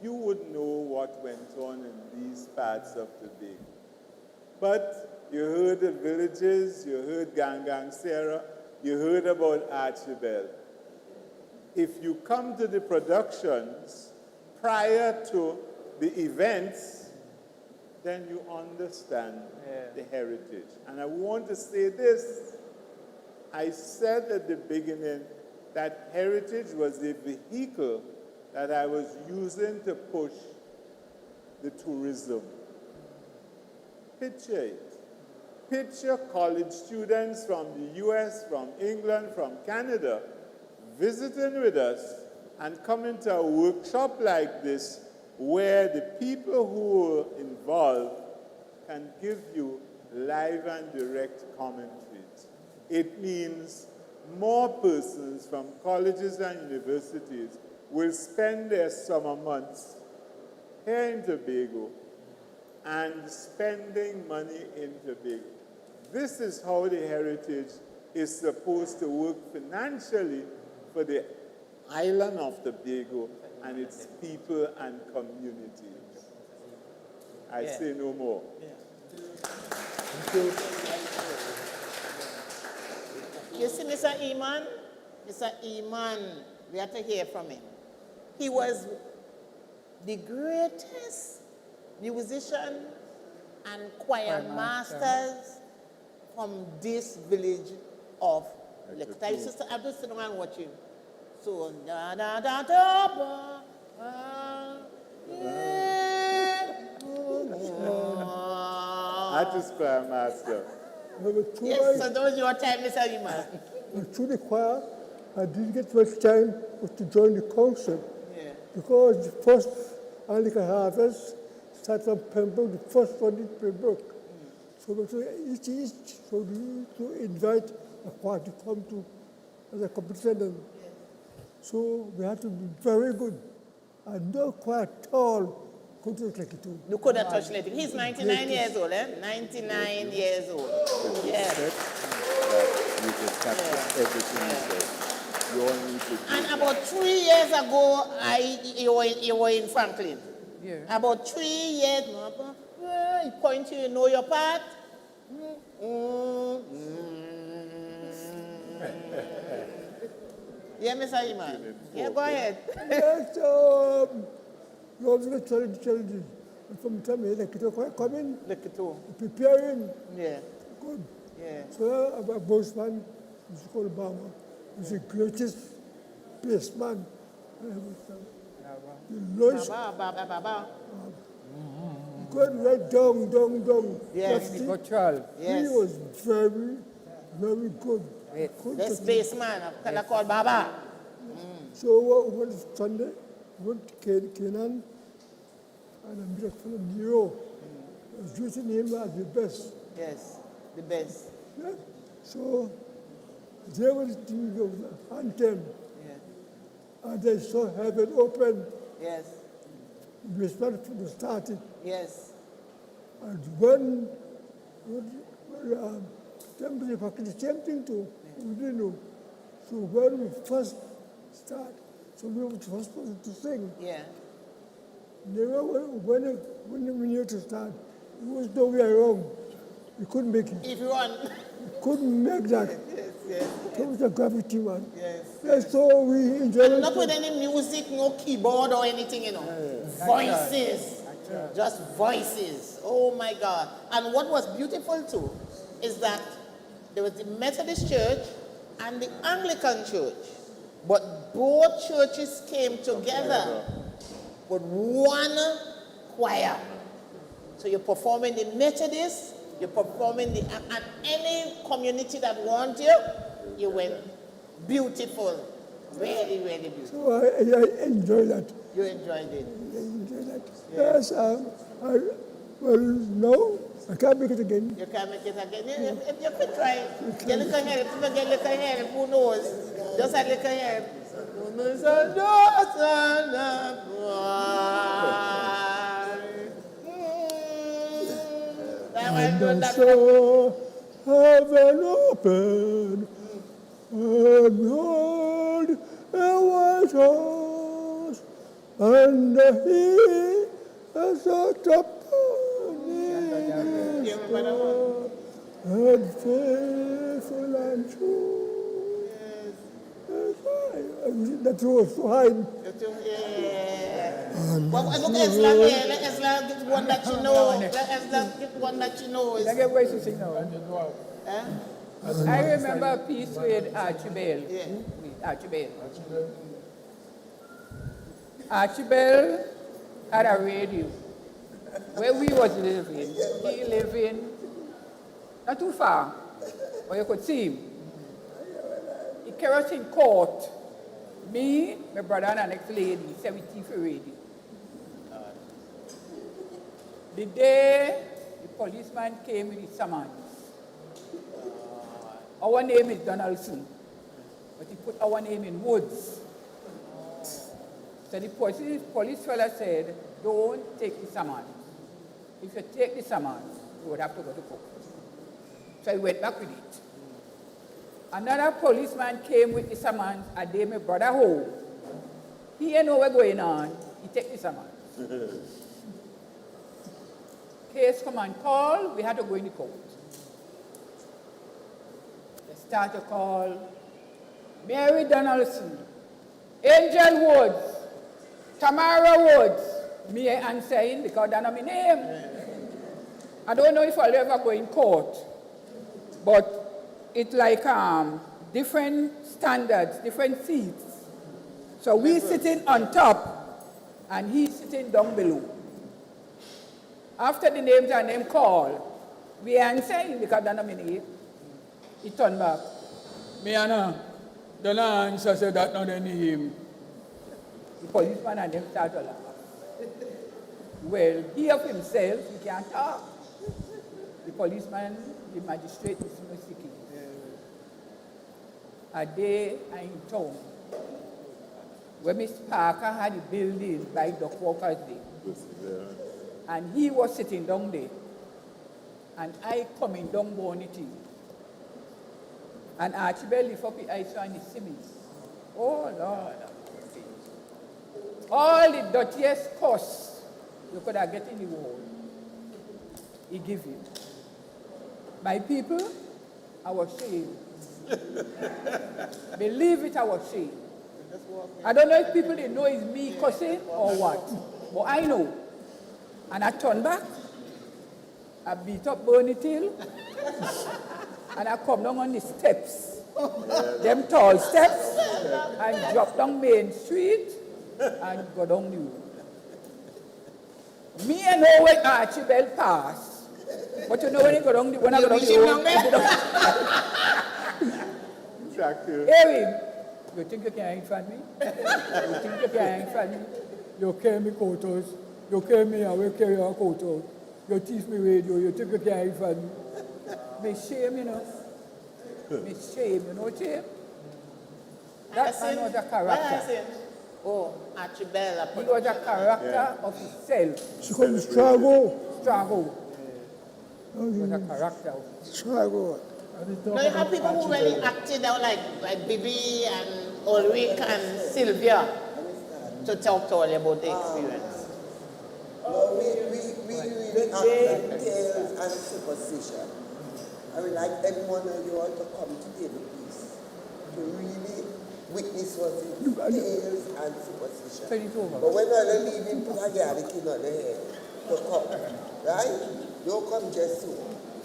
you would know what went on in these parts of today. But you heard the villages, you heard Gang Sarah, you heard about Archibald. If you come to the productions, prior to the events, then you understand the heritage. And I want to say this. I said at the beginning that heritage was the vehicle that I was using to push the tourism. Picture it. Picture college students from the US, from England, from Canada, visiting with us and coming to a workshop like this where the people who are involved can give you live and direct commentaries. It means more persons from colleges and universities will spend their summer months here in Tobago and spending money in Tobago. This is how the heritage is supposed to work financially for the island of Tobago and its people and communities. I say no more. You see Mr. Iman? Mr. Iman, we have to hear from him. He was the greatest musician and choir masters from this village of Coteaux. I used to sit down and watch him. So, da da da da ba, Artist choir master. Yes, so that was your time, Mr. Iman. Through the choir, I didn't get much time to join the council. Yeah. Because the first Anglican harvest started from Pembroke, the first one in Pembroke. So we went to each, so we used to invite a choir to come to as a competition. And so we had to be very good. And no choir at all could touch like it. You couldn't touch Letty. He's 99 years old, eh? 99 years old. Yes. You can capture everything you said. You all need to do And that. about 3 years ago, you were in Franklin. Yeah. About 3 years, he point you know your part. Yeah, Mr. Iman. Yeah, go ahead. Yes, you always get challenges. And from the time you like it, coming, Look at you. preparing, Yeah, good. yeah. So our bossman, Mr. Obama, was the greatest bass man I ever found. The lowest, Baba. going right down. Yes. Lefty. Charles. Yes. He was very, very good. Good This to- baseman, called Baba. So one Sunday, went to Canaan, and I met a fellow Nero. I was using him as the best. Yes, the best. Yeah. So there was the anthem, Yeah. and I saw heaven open. Yes, We started from the starting. yes. And when temporary practice, the same thing too, we didn't know. So when we first start, so we were first person to sing. Yeah. Never when we knew to start, it was no way wrong. We couldn't make it. If you want. Couldn't make that. Yes. It was a gravity one. Yes. Yes, so we enjoyed it. Not with any music, no keyboard or anything, Voices. Just voices. Oh my God. And what was beautiful too is that there was the Methodist Church and the Anglican Church. But both churches came together with one choir. So you're performing the Methodist, you're performing the, and any community that wants you, you went beautiful. Really, really beautiful. So I enjoyed that. You enjoyed it. I enjoyed that. Yes, well, no, I can't make it again. You can make it again. You could try. Get a little help. If you get a little help, who knows? Just a little help. And I saw heaven open, and behold, a white horse, and he sat upon his throne, and faithful and true. Yes, that was so high. Well, look, Esla here. Let Esla get one that you know. Let Esla get one that you know. I get voice to sing now. Eh? I remember a piece with Archibald. Yeah. With Archibald. Archibald had a radio where we was living. He lived in not too far, but you could see him. He carried us in court. Me, my brother, and the next lady, 70 for radio. The day the policeman came with his summons, our name is Donaldson, but he put our name in Woods. So the police fella said, don't take the summons. If you take the summons, you would have to go to court. So he went back with it. Another policeman came with the summons a day my brother home. He didn't know what's going on. He take the summons. Case come and call, we had to go in the court. They start to call Mary Donaldson, Angel Woods, Tamara Woods. Me answering because that's not my name. I don't know if I'll ever go in court, but it's like different standards, different seats. So we sitting on top, and he's sitting down below. After the names are name called, we answer because that's not my name. He turned back. Me Anna, the answer said that not the name. The policeman and them start to laugh. Well, he of himself, he can't talk. The policeman, the magistrate, is Musiki. A day I'm in town, where Miss Parker had a building by Doc Walker's day. And he was sitting down there. And I coming down Bonity. And Archibald lift up his eyes and he see me. Oh, Lord. All the dirtiest costs you could have get in the world, he give you. My people, I was ashamed. Believe it, I was ashamed. I don't know if people didn't know it's me cussing or what, but I know. And I turned back, I beat up Bernie Till, and I come down on the steps, them tall steps, and drop down Main Street, and go down the road. Me and know when Archibald pass, but you know when I go down the road, Eric, you think you can find me? You think you can find me? You carry me Coteaux, you carry me away, carry your Coteaux, you teach me radio, you think you can find me? Me shame, you know. Me shame, you know shame? That man was a character. Oh, Archibald. He was a character of himself. She called me Strago. Strago. He was a character of Strago. No, you have people who really acted out like Bibi and Ulrich and Sylvia to talk to all about the experience. No, we really act like tales and superstition. I would like everyone of you all to come today, please, to really witness what's in tales and superstition. But when you're leaving, put a garlic in on the head to come, right? Don't come just so.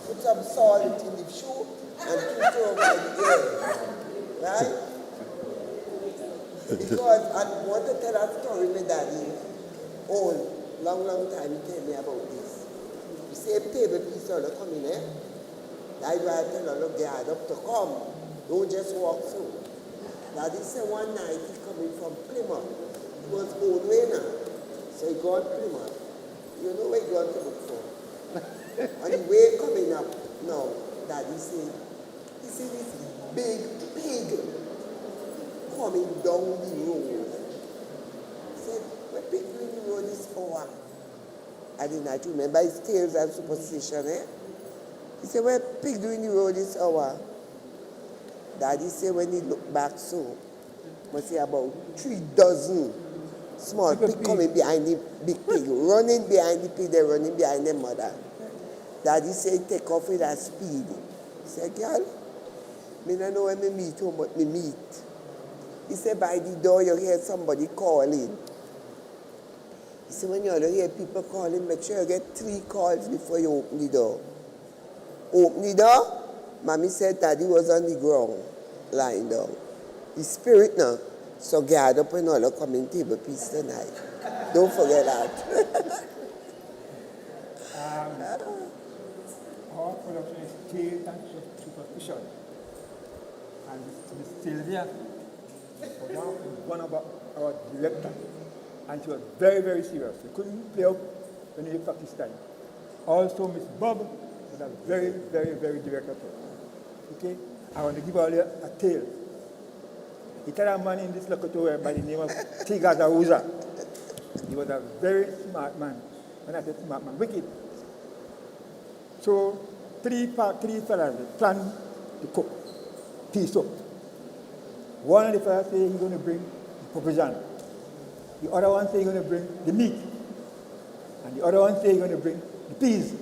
Put some salt in the shoe and put it over the ear, right? Because I want to tell a story my daddy, long time he tell me about this. The same table piece all come in there. That's why I tell her, look, they had up to come. Don't just walk through. Daddy said one night he coming from Plymouth. He was old way now. So he gone Plymouth. You know where he gone to look for. On the way coming up now, Daddy said, he see this big pig coming down the road. He said, what pig doing the road this hour? I did not remember his tales and superstition, eh? He said, well, pig doing the road this hour. Daddy said when he looked back so, must say about 3 dozen small pig coming behind the big pig, running behind the pig, they're running behind their mother. Daddy said take off with that speed. He said, girl, me don't know when me meet home, but me meet. He said by the door you hear somebody calling. So when you hear people calling, make sure you get 3 calls before you open the door. Open the door, Mommy said Daddy was on the ground, lying down. The spirit now. So guard up when all are coming table piece tonight. Don't forget that. Our production is tail and superstition. And Miss Sylvia was one of our directors. And she was very, very serious. She couldn't play out when you practice time. Also, Miss Bob was a very, very, very direct actor. Okay? I want to give her a tale. He had a man in this Coteaux by the name of Tigazauza. He was a very smart man. When I say smart man, wicked. So, three fellas planned to cook pea soup. One of the fellas said he's going to bring the provision. The other one said he's going to bring the meat. And the other one said he's going to bring the peas.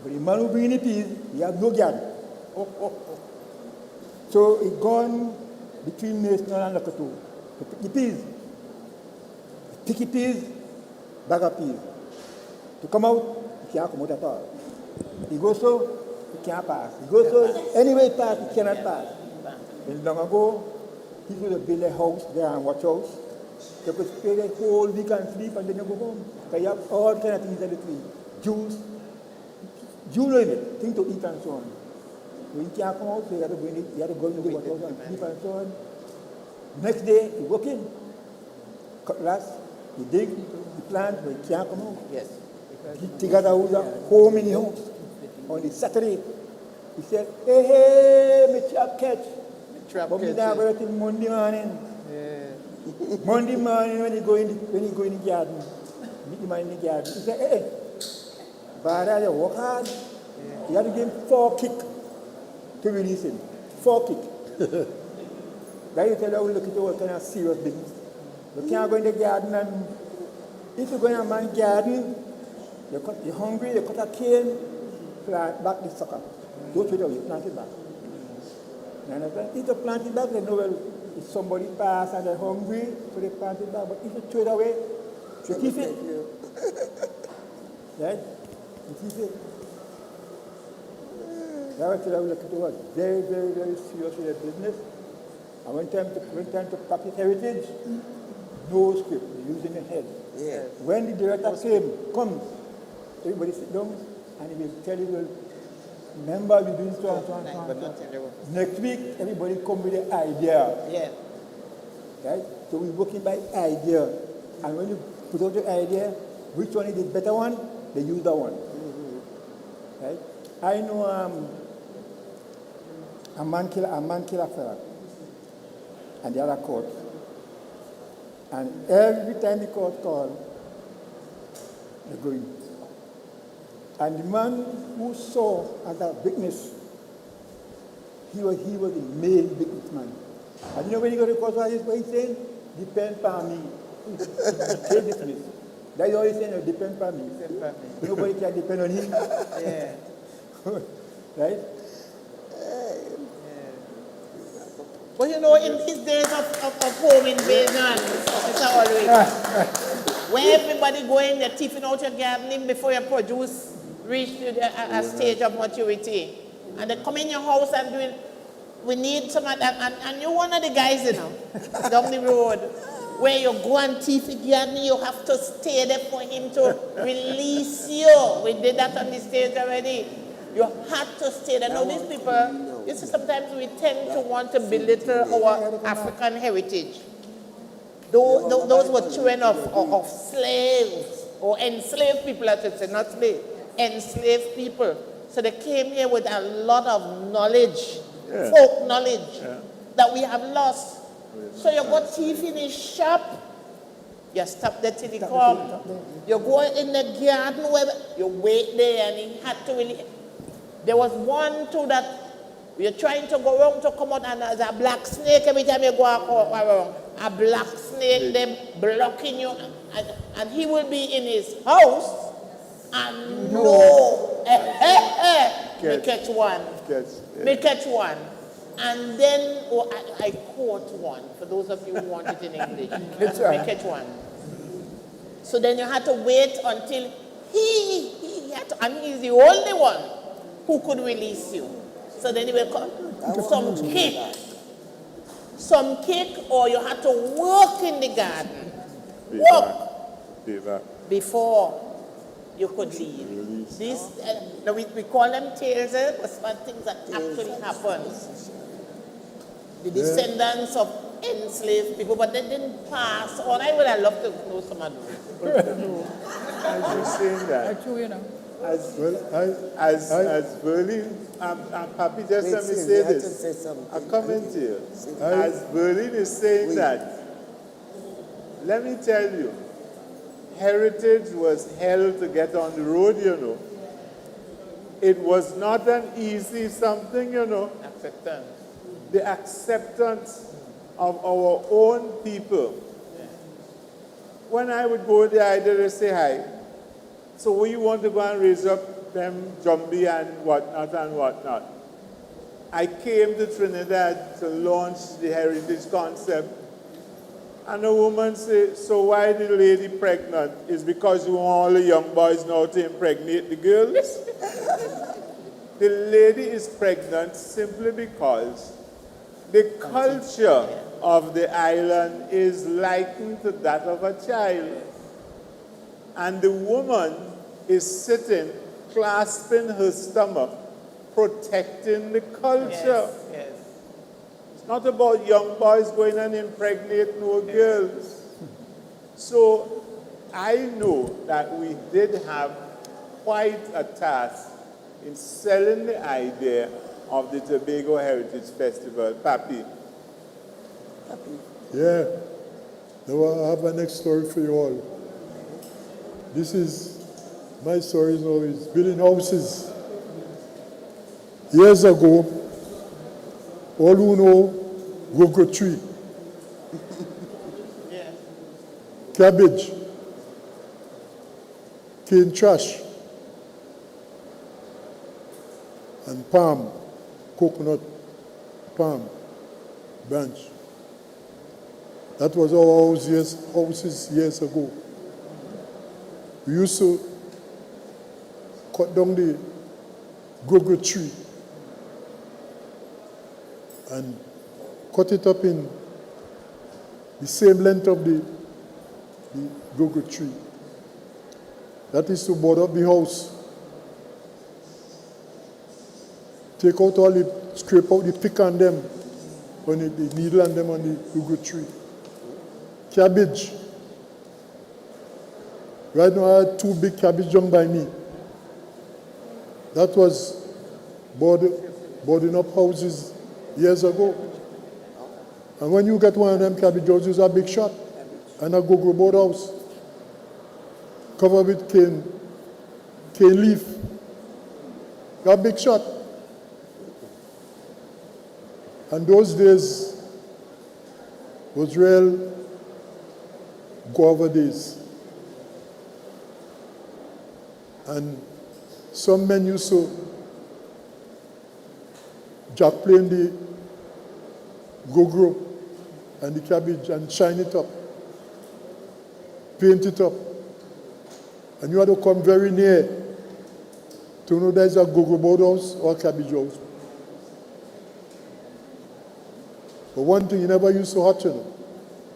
But the man who brings the peas, he has no garden. So he gone between Mason and Coteaux to pick the peas. Picky peas, bag of peas. To come out, he can't come out at all. He goes so, he can't pass. He goes so, anyway he pass, he cannot pass. And long ago, he used to build a house there and watch house. You could stay the whole week and sleep and then you go home. Because you have all kinds of things in the tree. Juice, you know it, things to eat and so on. So he can't come out, so you have to go in the watch house and sleep and so on. Next day, he walk in, cutlass, he dig, he plant, but he can't come out. Yes. He together was home in the house. On the Saturday, he said, hey, me trap catch. But me not go till Monday morning. Yeah. Monday morning when he go in the garden, meet the man in the garden. He said, hey, Bada, you work hard. Yeah. You have to give him 4 kicks to release him. 4 kicks. That you tell you, look at what kind of serious business. You can't go in the garden and if you go in a man's garden, you're hungry, you cut a cane, plant back the sucker. Don't throw it away, you plant it back. You understand? If you plant it back, they know well, if somebody pass and they're hungry, so they plant it back. But if you throw it away, you keep it. Right? You keep it. That's why I look at it, very, very, very serious with their business. And when time to practice heritage, no script, using the head. Yeah. When the director comes, everybody sit down and he will tell you, well, remember we do so and so and so. Next week, everybody come with an idea. Yeah. Right? So we're working by idea. And when you put out the idea, which one is the better one, they use that one. Mm-hmm. Right? I know a man kill a fella. And the other court. And every time the court called, they're going. And the man who saw as a witness, he was the main witness man. And you know when he got to court, what he's saying? Depend on me. Take dismiss. That's all he's saying, depend on me. Nobody can depend on him. Yeah. Right? But you know, in these days of home invasion, Mr. Ulrich, where everybody going, they're thieving out your gardening before your produce reach to a stage of maturity. And they come in your house and doing, we need some of that. And you're one of the guys, you know, down the road, where you go and thief a garden, you have to stay there for him to release you. We did that on the stage already. You had to stay there. Now, these people, you see, sometimes we tend to want to belittle our African heritage. Those were children of slaves, or enslaved people, I should say, not slaves, enslaved people. So they came here with a lot of knowledge, folk knowledge, that we have lost. So you go thief in his shop, you stop there till he come. You go in the garden, where you wait there, and he had to really. There was one too that you're trying to go wrong to come out, and there's a black snake every time you go around. A black snake, they're blocking you, and he will be in his house, and me catch one. Me catch one. And then, I caught one, for those of you who want it in English. Me catch one. So then you had to wait until he had to, and he's the only one who could release you. So then you will come some kick, or you had to work in the garden, before you could leave. This, now we call them tales, but some things that actually happened. The descendants of enslaved people, but they didn't pass on. I would have loved to know some of those. As you're saying that, as Berlin, Papi, just let me say this. I comment here. As Berlin is saying that, let me tell you, heritage was hell to get on the road, you know. It was not an easy something, you know. Acceptance. The acceptance of our own people. When I would go there, I did say hi. So we want to go and raise up them Jumbie and whatnot. I came to Trinidad to launch the heritage concept. And a woman said, so why the lady pregnant? Is because you want all the young boys now to impregnate the girls? The lady is pregnant simply because the culture of the island is likened to that of a child. And the woman is sitting, clasping her stomach, protecting the culture. Yes. It's not about young boys going and impregnating no girls. So I know that we did have quite a task in selling the idea of the Tobago Heritage Festival. Papi. Yeah. Now I have a next story for you all. This is, my story now is building houses. Years ago, all who know cocoa tree, cabbage, cane trash, and palm, coconut palm branch. That was our houses years ago. We used to cut down the cocoa tree and cut it up in the same length of the cocoa tree. That is to board up the house. Take out all the, scrape out the pick on them, on the needle on them on the cocoa tree. Cabbage. Right now I had 2 big cabbage junk by me. That was boarding up houses years ago. And when you get one of them cabbage houses, a big shot and a go-go board house covered with cane leaf. A big shot. And those days was real guava days. And some men used to jack plane the go-go and the cabbage and shine it up, paint it up. And you had to come very near to know there's a go-go board house or a cabbage house. But one thing, you never used to hot, you know.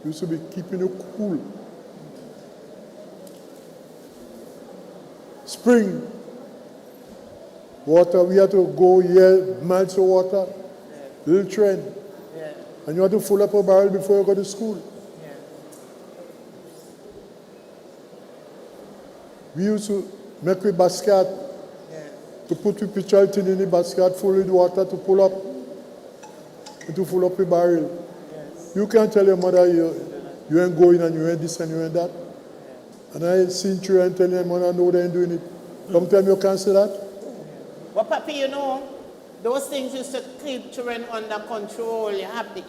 You used to be keeping you cool. Spring, water, we had to go here, miles of water, little train. Yeah. And you had to fill up a barrel before you go to school. Yeah. We used to make a basket to put the pitcher tin in the basket, full with water to pull up, and to fill up a barrel. Yes. You can't tell your mother you ain't going and you ain't this and you ain't that. And I seen you and tell your mother, no, they ain't doing it. Sometimes you can't say that. Well, Papi, you know, those things used to keep children under control. You had to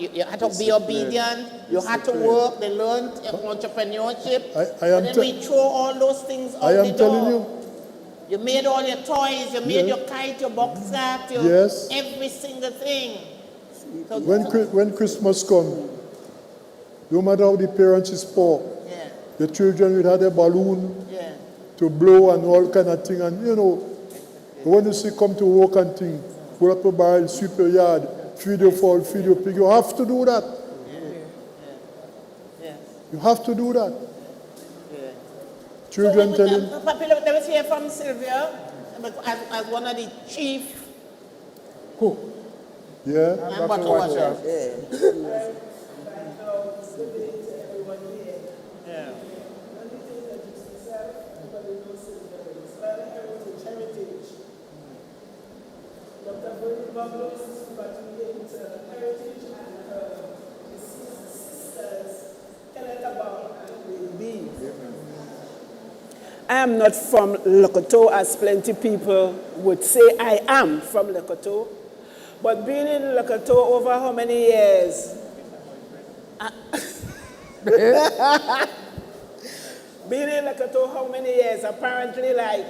be obedient. You had to work. They learned entrepreneurship. And then we throw all those things out the door. I am telling you. You made all your toys. You made your kite, your box art, your every single thing. So when Christmas comes, no matter how the parents is poor, the children would have a balloon Yeah. to blow and all kind of thing. And, when you see come to work and thing, pull up a barrel, sweep your yard, feed your fowl, feed your pig, you have to do that. Yeah. You have to do that. Yeah. Children so, telling... Papi, let me hear from Sylvia as one of the chief. Who? Yeah. And what was Yeah. Yeah. Dr. Bernie Boglos is congratulating heritage and her sisters, Kenneth Abang and Baby. I am not from Le Coteaux, as plenty people would say I am from Le Coteaux. But being in Le Coteaux over how many years? Being in Le Coteaux how many years? Apparently, like,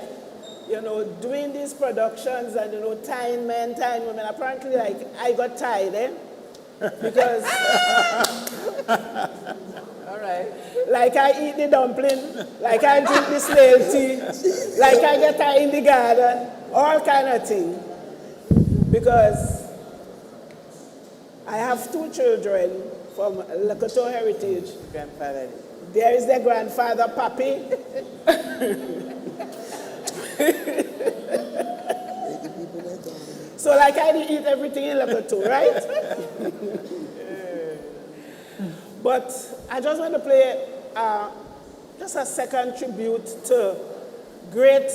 doing these productions and, tying men, tying women, apparently, like, I got tied, Because, All right. like I eat the dumpling, like I drink the snail tea, like I get tied in the garden, all kind of thing. Because I have 2 children from Le Coteaux heritage. Grandfather. There is their grandfather, Papi. So like I did eat everything in Le Coteaux, right? But I just want to play just a second tribute to great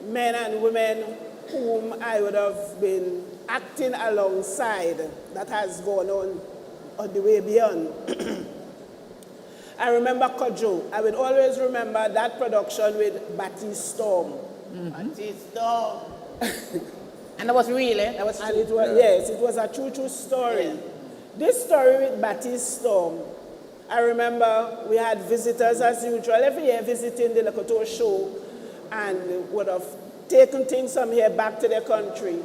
men and women whom I would have been acting alongside that has gone on the way beyond. I remember Coteaux. I would always remember that production with Baptiste Storm. Baptiste Storm. And that was real, That was true. And it was, yes, it was a true story. Yeah. This story with Baptiste Storm, I remember we had visitors as usual, every year visiting the Le Coteaux show, and would have taken things from here back to their country.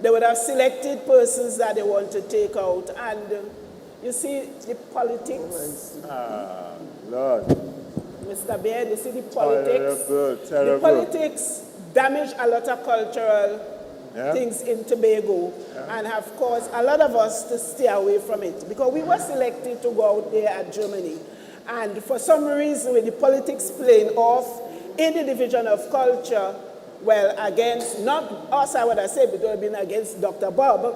They would have selected persons that they want to take out. And you see the politics. Lord. Mr. Baird, you see the politics. Terrible. The politics damage a lot of cultural things in Tobago and have caused a lot of us to stay away from it because we were selected to go out there at Germany. And for some reason, with the politics playing off in the division of culture, well, against, not us, I would have said, but it would have been against Dr. Bob,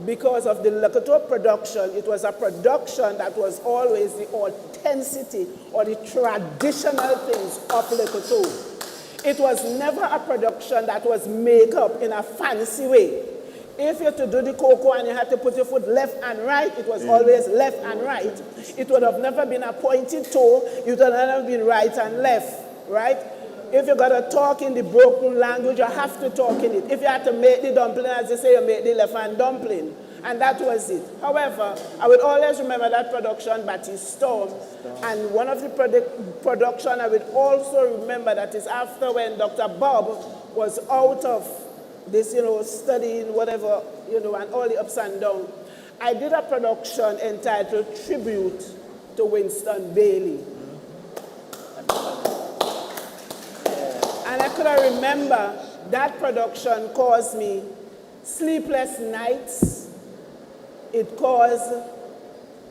because of the Le Coteaux production. It was a production that was always the authenticity or the traditional things of Le Coteaux. It was never a production that was made up in a fancy way. If you had to do the cocoa and you had to put your foot left and right, it was always left and right. It would have never been a pointed toe. It would have never been right and left, right? If you got to talk in the broken language, you have to talk in it. If you had to make the dumpling, as they say, you make the left-hand dumpling. And that was it. However, I would always remember that production, Baptiste Storm. And one of the production I would also remember that is after when Dr. Bob was out of this, studying whatever, and all the ups and downs. I did a production entitled Tribute to Winston Bailey. And I could remember that production caused me sleepless nights. It caused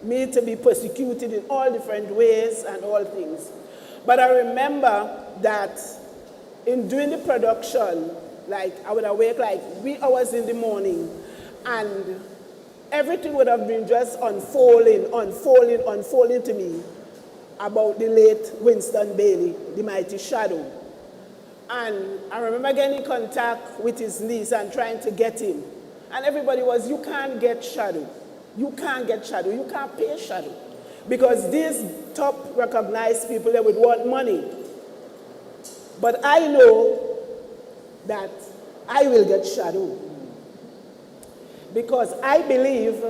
me to be persecuted in all different ways and all things. But I remember that in doing the production, like I would awake like 3 hours in the morning, and everything would have been just unfolding to me about the late Winston Bailey, the mighty shadow. And I remember getting in contact with his niece and trying to get him. And everybody was, you can't get shadow. You can't get shadow. You can't pay shadow. Because these top recognized people, they would want money. But I know that I will get shadow. Because I believe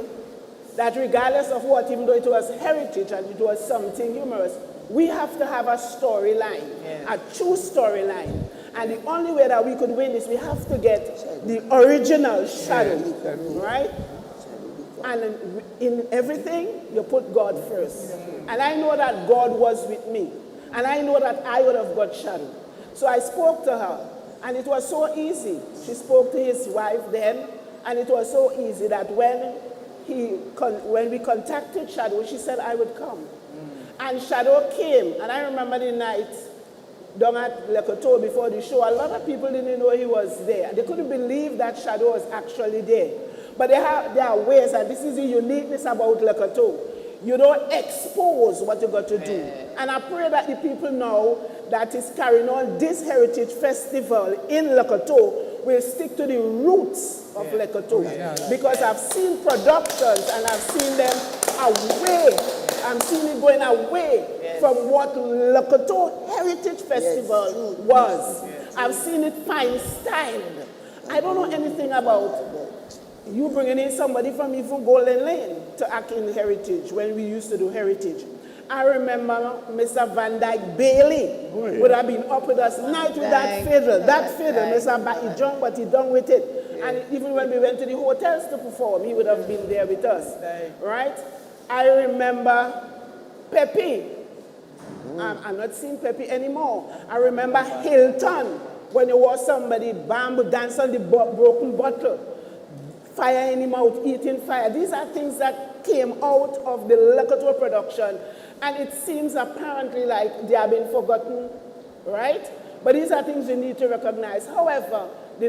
that regardless of what, even though it was heritage and it was something humorous, we have to have a storyline, a true storyline. And the only way that we could win this, we have to get the original shadow, right? And in everything, you put God first. And I know that God was with me. And I know that I would have got shadow. So I spoke to her, and it was so easy. She spoke to his wife then, and it was so easy that when we contacted Shadow, she said I would come. And Shadow came, and I remember the night down at Le Coteaux before the show, a lot of people didn't know he was there. They couldn't believe that Shadow was actually there. But there are ways, and this is the uniqueness about Le Coteaux. You don't expose what you got to do. And I pray that the people know that is carrying on this heritage festival in Le Coteaux will stick to the roots of Le Coteaux. Because I've seen productions and I've seen them away. I'm seeing it going away from what Le Coteaux Heritage Festival was. I've seen it fine styled. I don't know anything about you bringing in somebody from even Golden Lane to act in Heritage when we used to do Heritage. I remember Mr. Van Dyke Bailey would have been up with us night with that fiddle. Mr. He jumped, but he done with it. And even when we went to the hotels to perform, he would have been there with us. Right? I remember Pepe. I'm not seeing Pepe anymore. I remember Hilton, when there was somebody bamboo dance on the broken bottle. Fire in the mouth, eating fire. These are things that came out of the Le Coteaux production, and it seems apparently like they have been forgotten, right? But these are things we need to recognize. However, the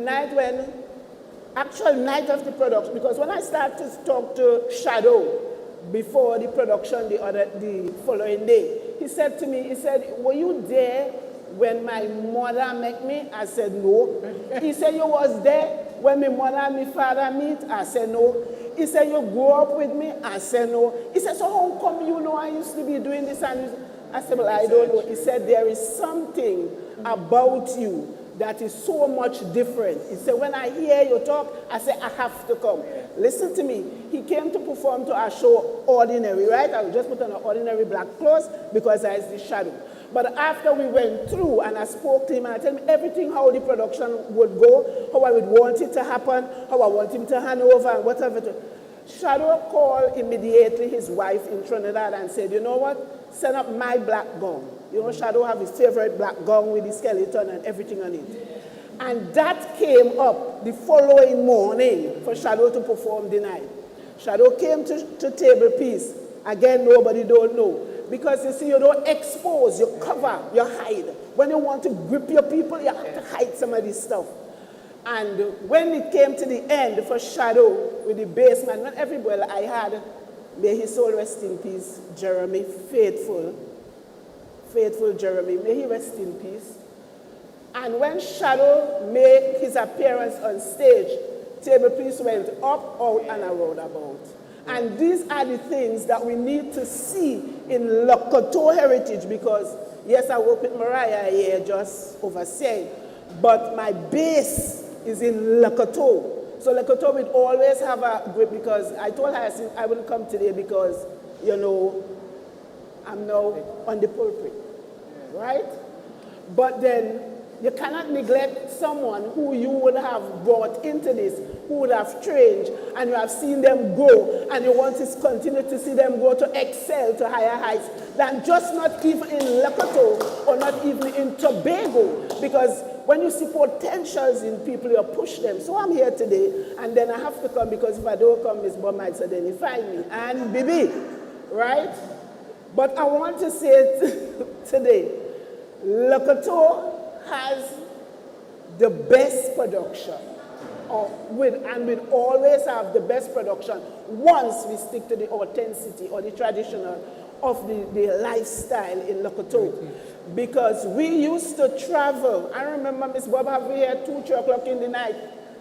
actual night of the production, because when I started to talk to Shadow before the production the following day, he said to me, were you there when my mother met me? I said, no. He said, you was there when my mother and my father meet? I said, no. He said, you grew up with me? I said, no. He said, so how come you know I used to be doing this? And I said, well, I don't know. He said, there is something about you that is so much different. He said, when I hear you talk, I say, I have to come. Listen to me. He came to perform to our show, Ordinary, right? I just put on an ordinary black clothes because I was the Shadow. But after we went through and I spoke to him and I told him everything, how the production would go, how I would want it to happen, how I want him to hand over and whatever. Shadow called immediately his wife in Trinidad and said, you know what, send up my black gown. You know, Shadow have his favorite black gown with the skeleton and everything on it. And that came up the following morning for Shadow to perform the night. Shadow came to table piece. Again, nobody don't know. Because you see, you don't expose, you cover, you hide. When you want to grip your people, you have to hide some of this stuff. And when it came to the end for Shadow with the basement, not everybody I had, may his soul rest in peace, Jeremy, faithful Jeremy, may he rest in peace. And when Shadow made his appearance on stage, table piece went up, out, and around about. And these are the things that we need to see in Le Coteaux heritage, because yes, I work with Mariah here just overseeing, but my base is in Le Coteaux. So Le Coteaux would always have a grip, because I told her I wouldn't come today because, you know, I'm now on the pulpit, right? But then you cannot neglect someone who you would have brought into this, who would have trained, and you have seen them grow, and you want to continue to see them grow to excel to higher heights than just not even in Le Coteaux or not even in Tobago. Because when you see potentials in people, you push them. So I'm here today, and then I have to come, because if I don't come, Miss Bob might suddenly find me. And Bibi, right? But I want to say today, Le Coteaux has the best production, and will always have the best production once we stick to the authenticity or the traditional of the lifestyle in Le Coteaux. Because we used to travel. I remember Miss Bob having here 2, 3 o'clock in the night.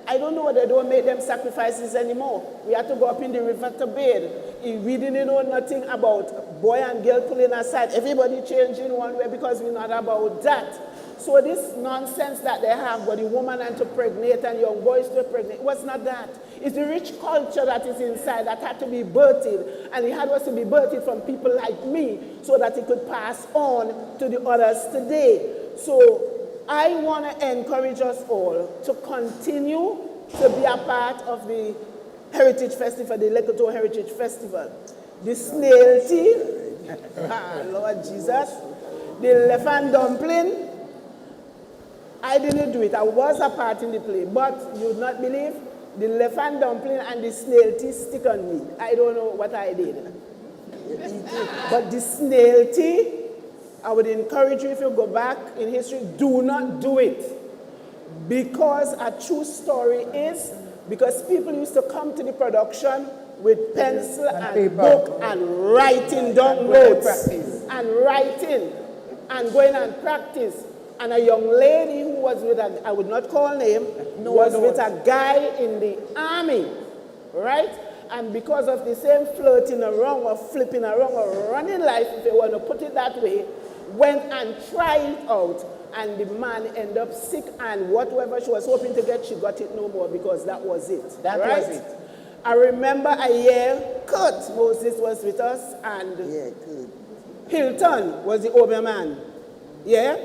I don't know, they don't make them sacrifices anymore. We had to go up in the river to bathe. We didn't know nothing about boy and girl pulling aside. Everybody changing one way, because we're not about that. So this nonsense that they have, but the woman and to pregnate and young boys to pregnate, it was not that. It's the rich culture that is inside that had to be birthed, and it had to be birthed from people like me so that it could pass on to the others today. So I want to encourage us all to continue to be a part of the Heritage Festival, the Le Coteaux Heritage Festival. The snail tea, Lord Jesus. The left-hand dumpling, I didn't do it. I was a part in the play, but you would not believe, the left-hand dumpling and the snail tea stick on me. I don't know what I did. But the snail tea, I would encourage you, if you go back in history, do not do it. Because a true story is, because people used to come to the production with pencil and book and writing down notes and writing and going and practice. And a young lady who was with I would not call name, was with a guy in the army, right? And because of the same flirting around or flipping around or running life, if you want to put it that way, went and tried it out. And the man ended up sick, and whatever she was hoping to get, she got it no more, because that was it. That was it. I remember a year, Kurt Moses was with us, and Hilton was the Oberman. Yeah?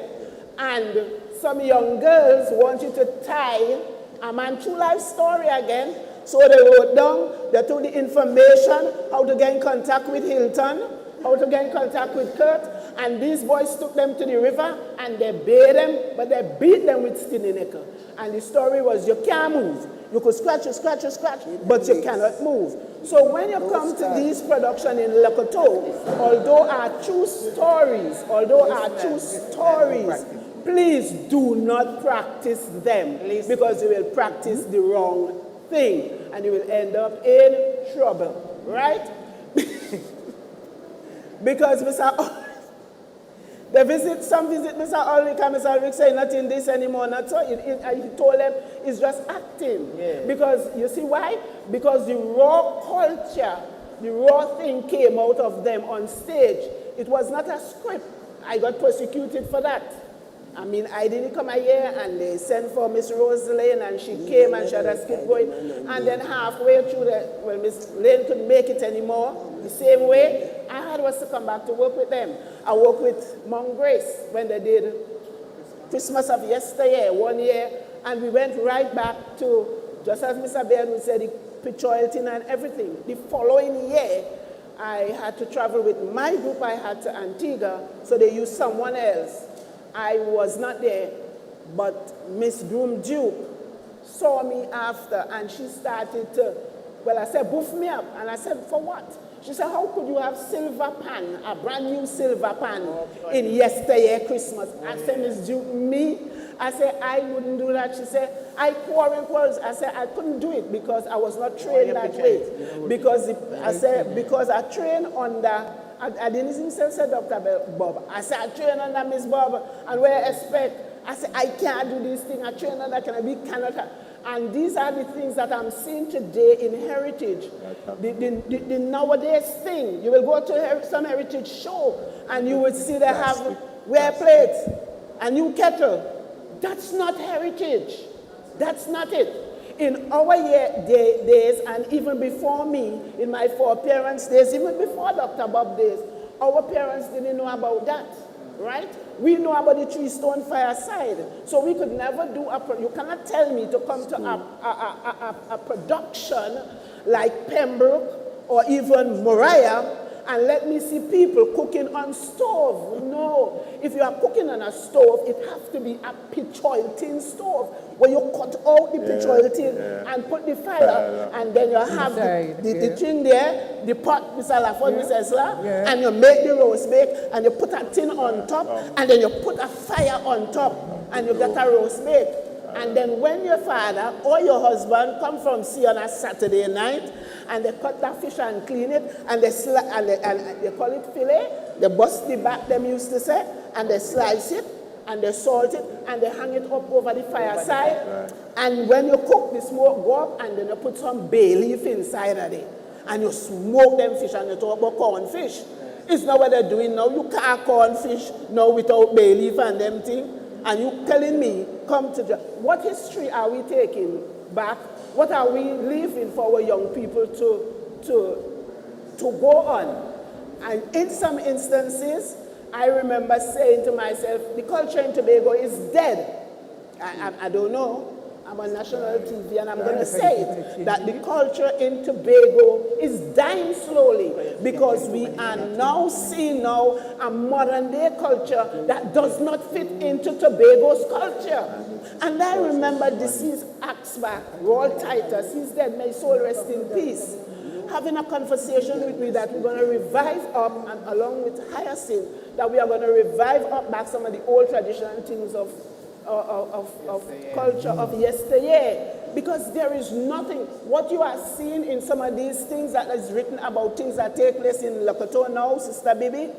And some young girls wanted to tie a man true life story again. So they wrote down, they took the information, how to get in contact with Hilton, how to get in contact with Kurt, and these boys took them to the river and they bathed them, but they beat them with skinny nickel. And the story was, you can't move. You could scratch, but you cannot move. So when you come to these productions in Coteaux, although are true stories, please do not practice them, because you will practice the wrong thing and you will end up in trouble, right? Because some visit Mr. Ulrich, and Mr. Ulrich say not in this anymore, not so. He told them it's just acting. Yeah. Because you see why? Because the raw culture, the raw thing came out of them on stage. It was not a script. I got persecuted for that. I mean, I didn't come here, and they sent for Miss Rose Lane, and she came and she had a skip going. And then halfway through Miss Lane couldn't make it anymore, the same way, I had was to come back to work with them. I worked with Mount Grace when they did Christmas of yesteryear, 1 year, and we went right back to, just as Mr. Baird would say, the pictorial and everything. The following year, I had to travel with my group. I had to Antigua, so they used someone else. I was not there, but Miss Groom Duke saw me after, and she started to, well, I said, boof me up. And I said, for what? She said, how could you have silver pan, a brand new silver pan, in yesteryear Christmas? I said, Miss Duke, me? I said, I wouldn't do that. She said, I quarrels. I said, I couldn't do it because I was not trained that way. Because because I trained under, I didn't even say Dr. Bob. I said, I trained under Miss Bob, and where I expect, I said, I can't do this thing. I train under, cannot. And these are the things that I'm seeing today in heritage. The nowadays thing, you will go to some heritage show, and you will see they have wear plates, a new kettle. That's not heritage. That's not it. In our days, and even before me, in my foreparents' days, even before Dr. Bob days, our parents didn't know about that, right? We know about the three-stone fireside. So we could never do you cannot tell me to come to a production like Pembroke or even Moriah and let me see people cooking on stove. No. If you are cooking on a stove, it has to be a petroleum tin stove where you cut out the petroleum tin and put the fire, and then you have the thing there, the pot, Mr. Lafon, Mr. Esla, and you make the roast bake, and you put a tin on top, and then you put a fire on top, and you get a roast bake. And then when your father or your husband come from sea on a Saturday night, and they cut that fish and clean it, and they call it fillet, they bust the back, them used to say, and they slice it, and they salt it, and they hang it up over the fireside. And when you cook, the smoke go up, and then you put some bay leaf inside of it, and you smoke them fish, and you talk about cornfish. It's not what they're doing now. You can't cornfish now without bay leaf and them things. And you telling me, come to what history are we taking back? What are we leaving for our young people to go on? And in some instances, I remember saying to myself, the culture in Tobago is dead. I don't know. I'm on national TV, and I'm going to say it, that the culture in Tobago is dying slowly because we are now seeing now a modern day culture that does not fit into Tobago's culture. And I remember deceased Axback, Roll Titus, he's dead, may his soul rest in peace, having a conversation with me that we're going to revive up, and along with Hyacinth, that we are going to revive up back some of the old traditional things of culture of yesteryear. Because there is nothing, what you are seeing in some of these things that is written about things that take place in Coteaux now, Sister Bibi,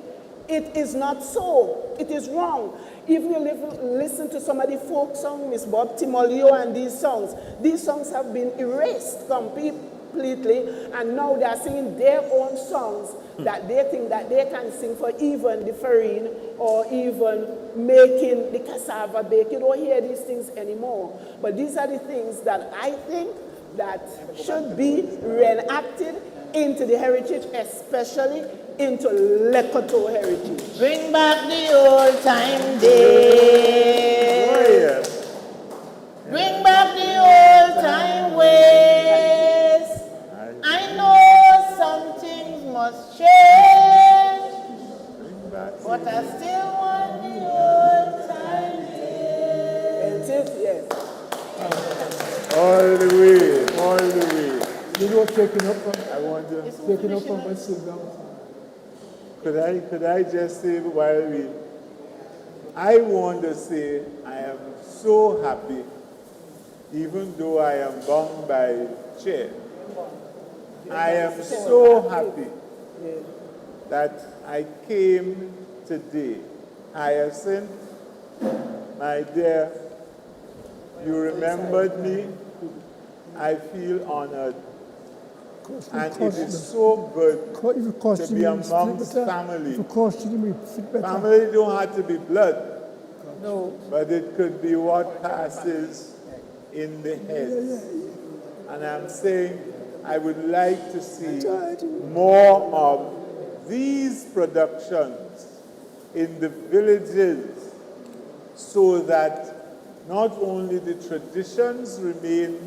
it is not so. It is wrong. Even if you listen to some of the folk songs, Miss Bob Timolio and these songs have been erased completely, and now they are singing their own songs that they think that they can sing for even the farine or even making the cassava bake. You don't hear these things anymore. But these are the things that I think that should be reenacted into the heritage, especially into Coteaux heritage. Bring back the old time days. Bring back the old time ways. I know some things must change, but I still want the old time days. Yes. All the way, all the way. You know, taking up from, I want to. taking up from Basilga. Could I just say while I want to say I am so happy, even though I am bound by chair. I am so happy that I came today. Hyacinth, my dear, you remembered me. I feel honored. And it is so good to be amongst family. Family don't have to be blood, but it could be what passes in the head. And I'm saying I would like to see more of these productions in the villages so that not only the traditions remain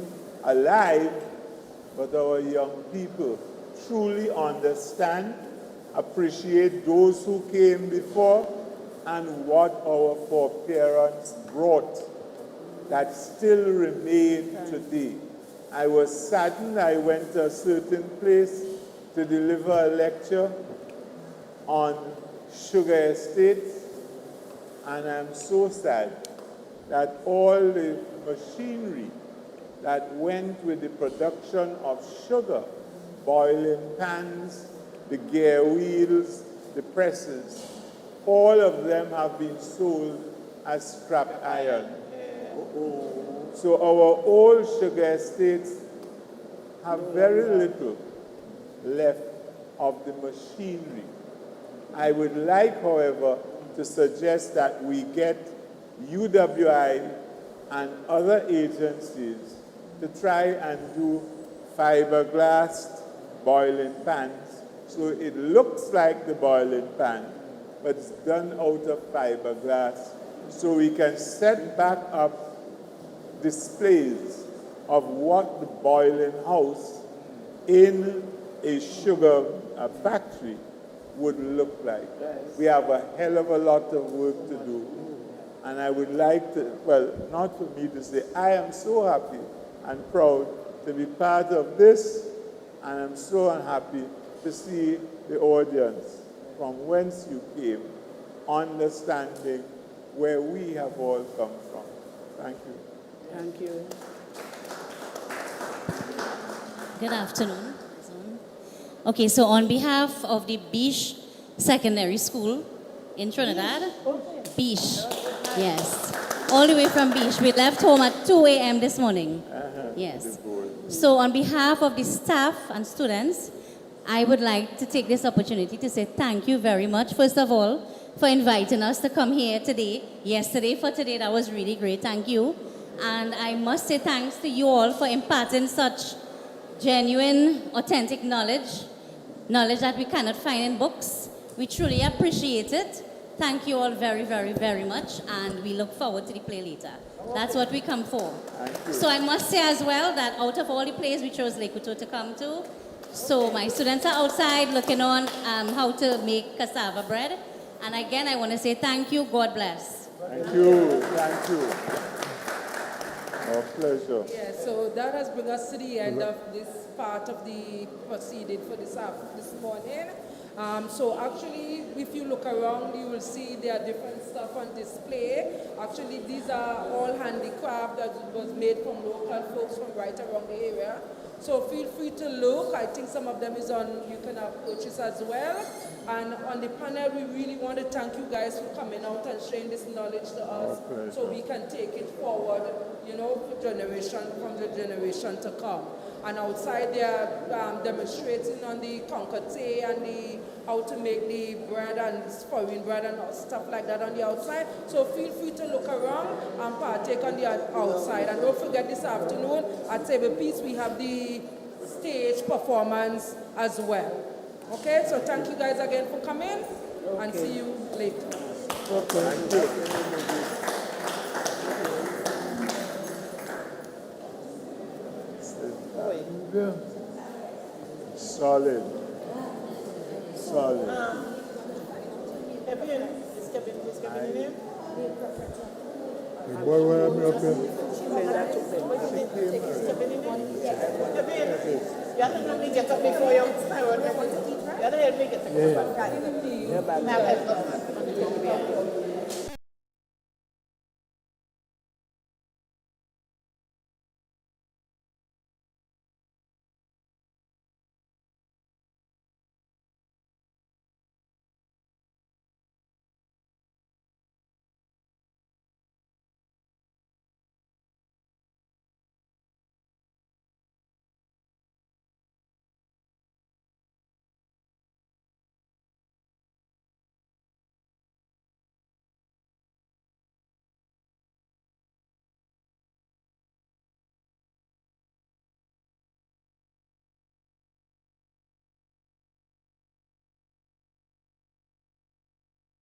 alive, but our young people truly understand, appreciate those who came before and what our foreparents brought that still remain today. I was saddened. I went to a certain place to deliver a lecture on sugar estates, and I'm so sad that all the machinery that went with the production of sugar, boiling pans, the gear wheels, the presses, all of them have been sold as scrap iron. So our old sugar estates have very little left of the machinery. I would like, however, to suggest that we get UWI and other agencies to try and do fiberglass boiling pans. So it looks like the boiling pan, but it's done out of fiberglass. So we can set back up displays of what the boiling house in a sugar factory would look like. We have a hell of a lot of work to do. And I would like to, well, not for me to say, I am so happy and proud to be part of this, and I'm so unhappy to see the audience from whence you came, understanding where we have all come from. Thank you. Thank you. Good afternoon. Okay, so on behalf of the Beach Secondary School in Trinidad, Beach, yes, all the way from Beach. We left home at 2 a.m. this morning. Yes. So on behalf of the staff and students, I would like to take this opportunity to say thank you very much, first of all, for inviting us to come here today. Yesterday for today, that was really great. Thank you. And I must say thanks to you all for imparting such genuine, authentic knowledge that we cannot find in books. We truly appreciate it. Thank you all very, very, very much, and we look forward to the play later. That's what we come for. So I must say as well that out of all the plays, we chose Lake Coteaux to come to. So my students are outside looking on how to make cassava bread. And again, I want to say thank you. God bless. Thank you. Thank you. Our pleasure. Yeah, so that has brought us to the end of this part of the proceeding for this morning. So actually, if you look around, you will see there are different stuff on display. Actually, these are all handicraft that was made from local folks from right around the area. So feel free to look. I think some of them is on, you can purchase as well. And on the panel, we really want to thank you guys for coming out and sharing this knowledge to us so we can take it forward, you know, from the generation to come. And outside, they are demonstrating on the Coteaux and how to make the bread and foreign bread and stuff like that on the outside. So feel free to look around and partake on the outside. And don't forget this afternoon at Table Peace, we have the stage performance as well. Okay, so thank you guys again for coming and see you later. Solid. Solid. Kevin, is Kevin in here? The boy where I'm up here. Kevin, you have to help me get up before you start. You have to help me get up. Yeah.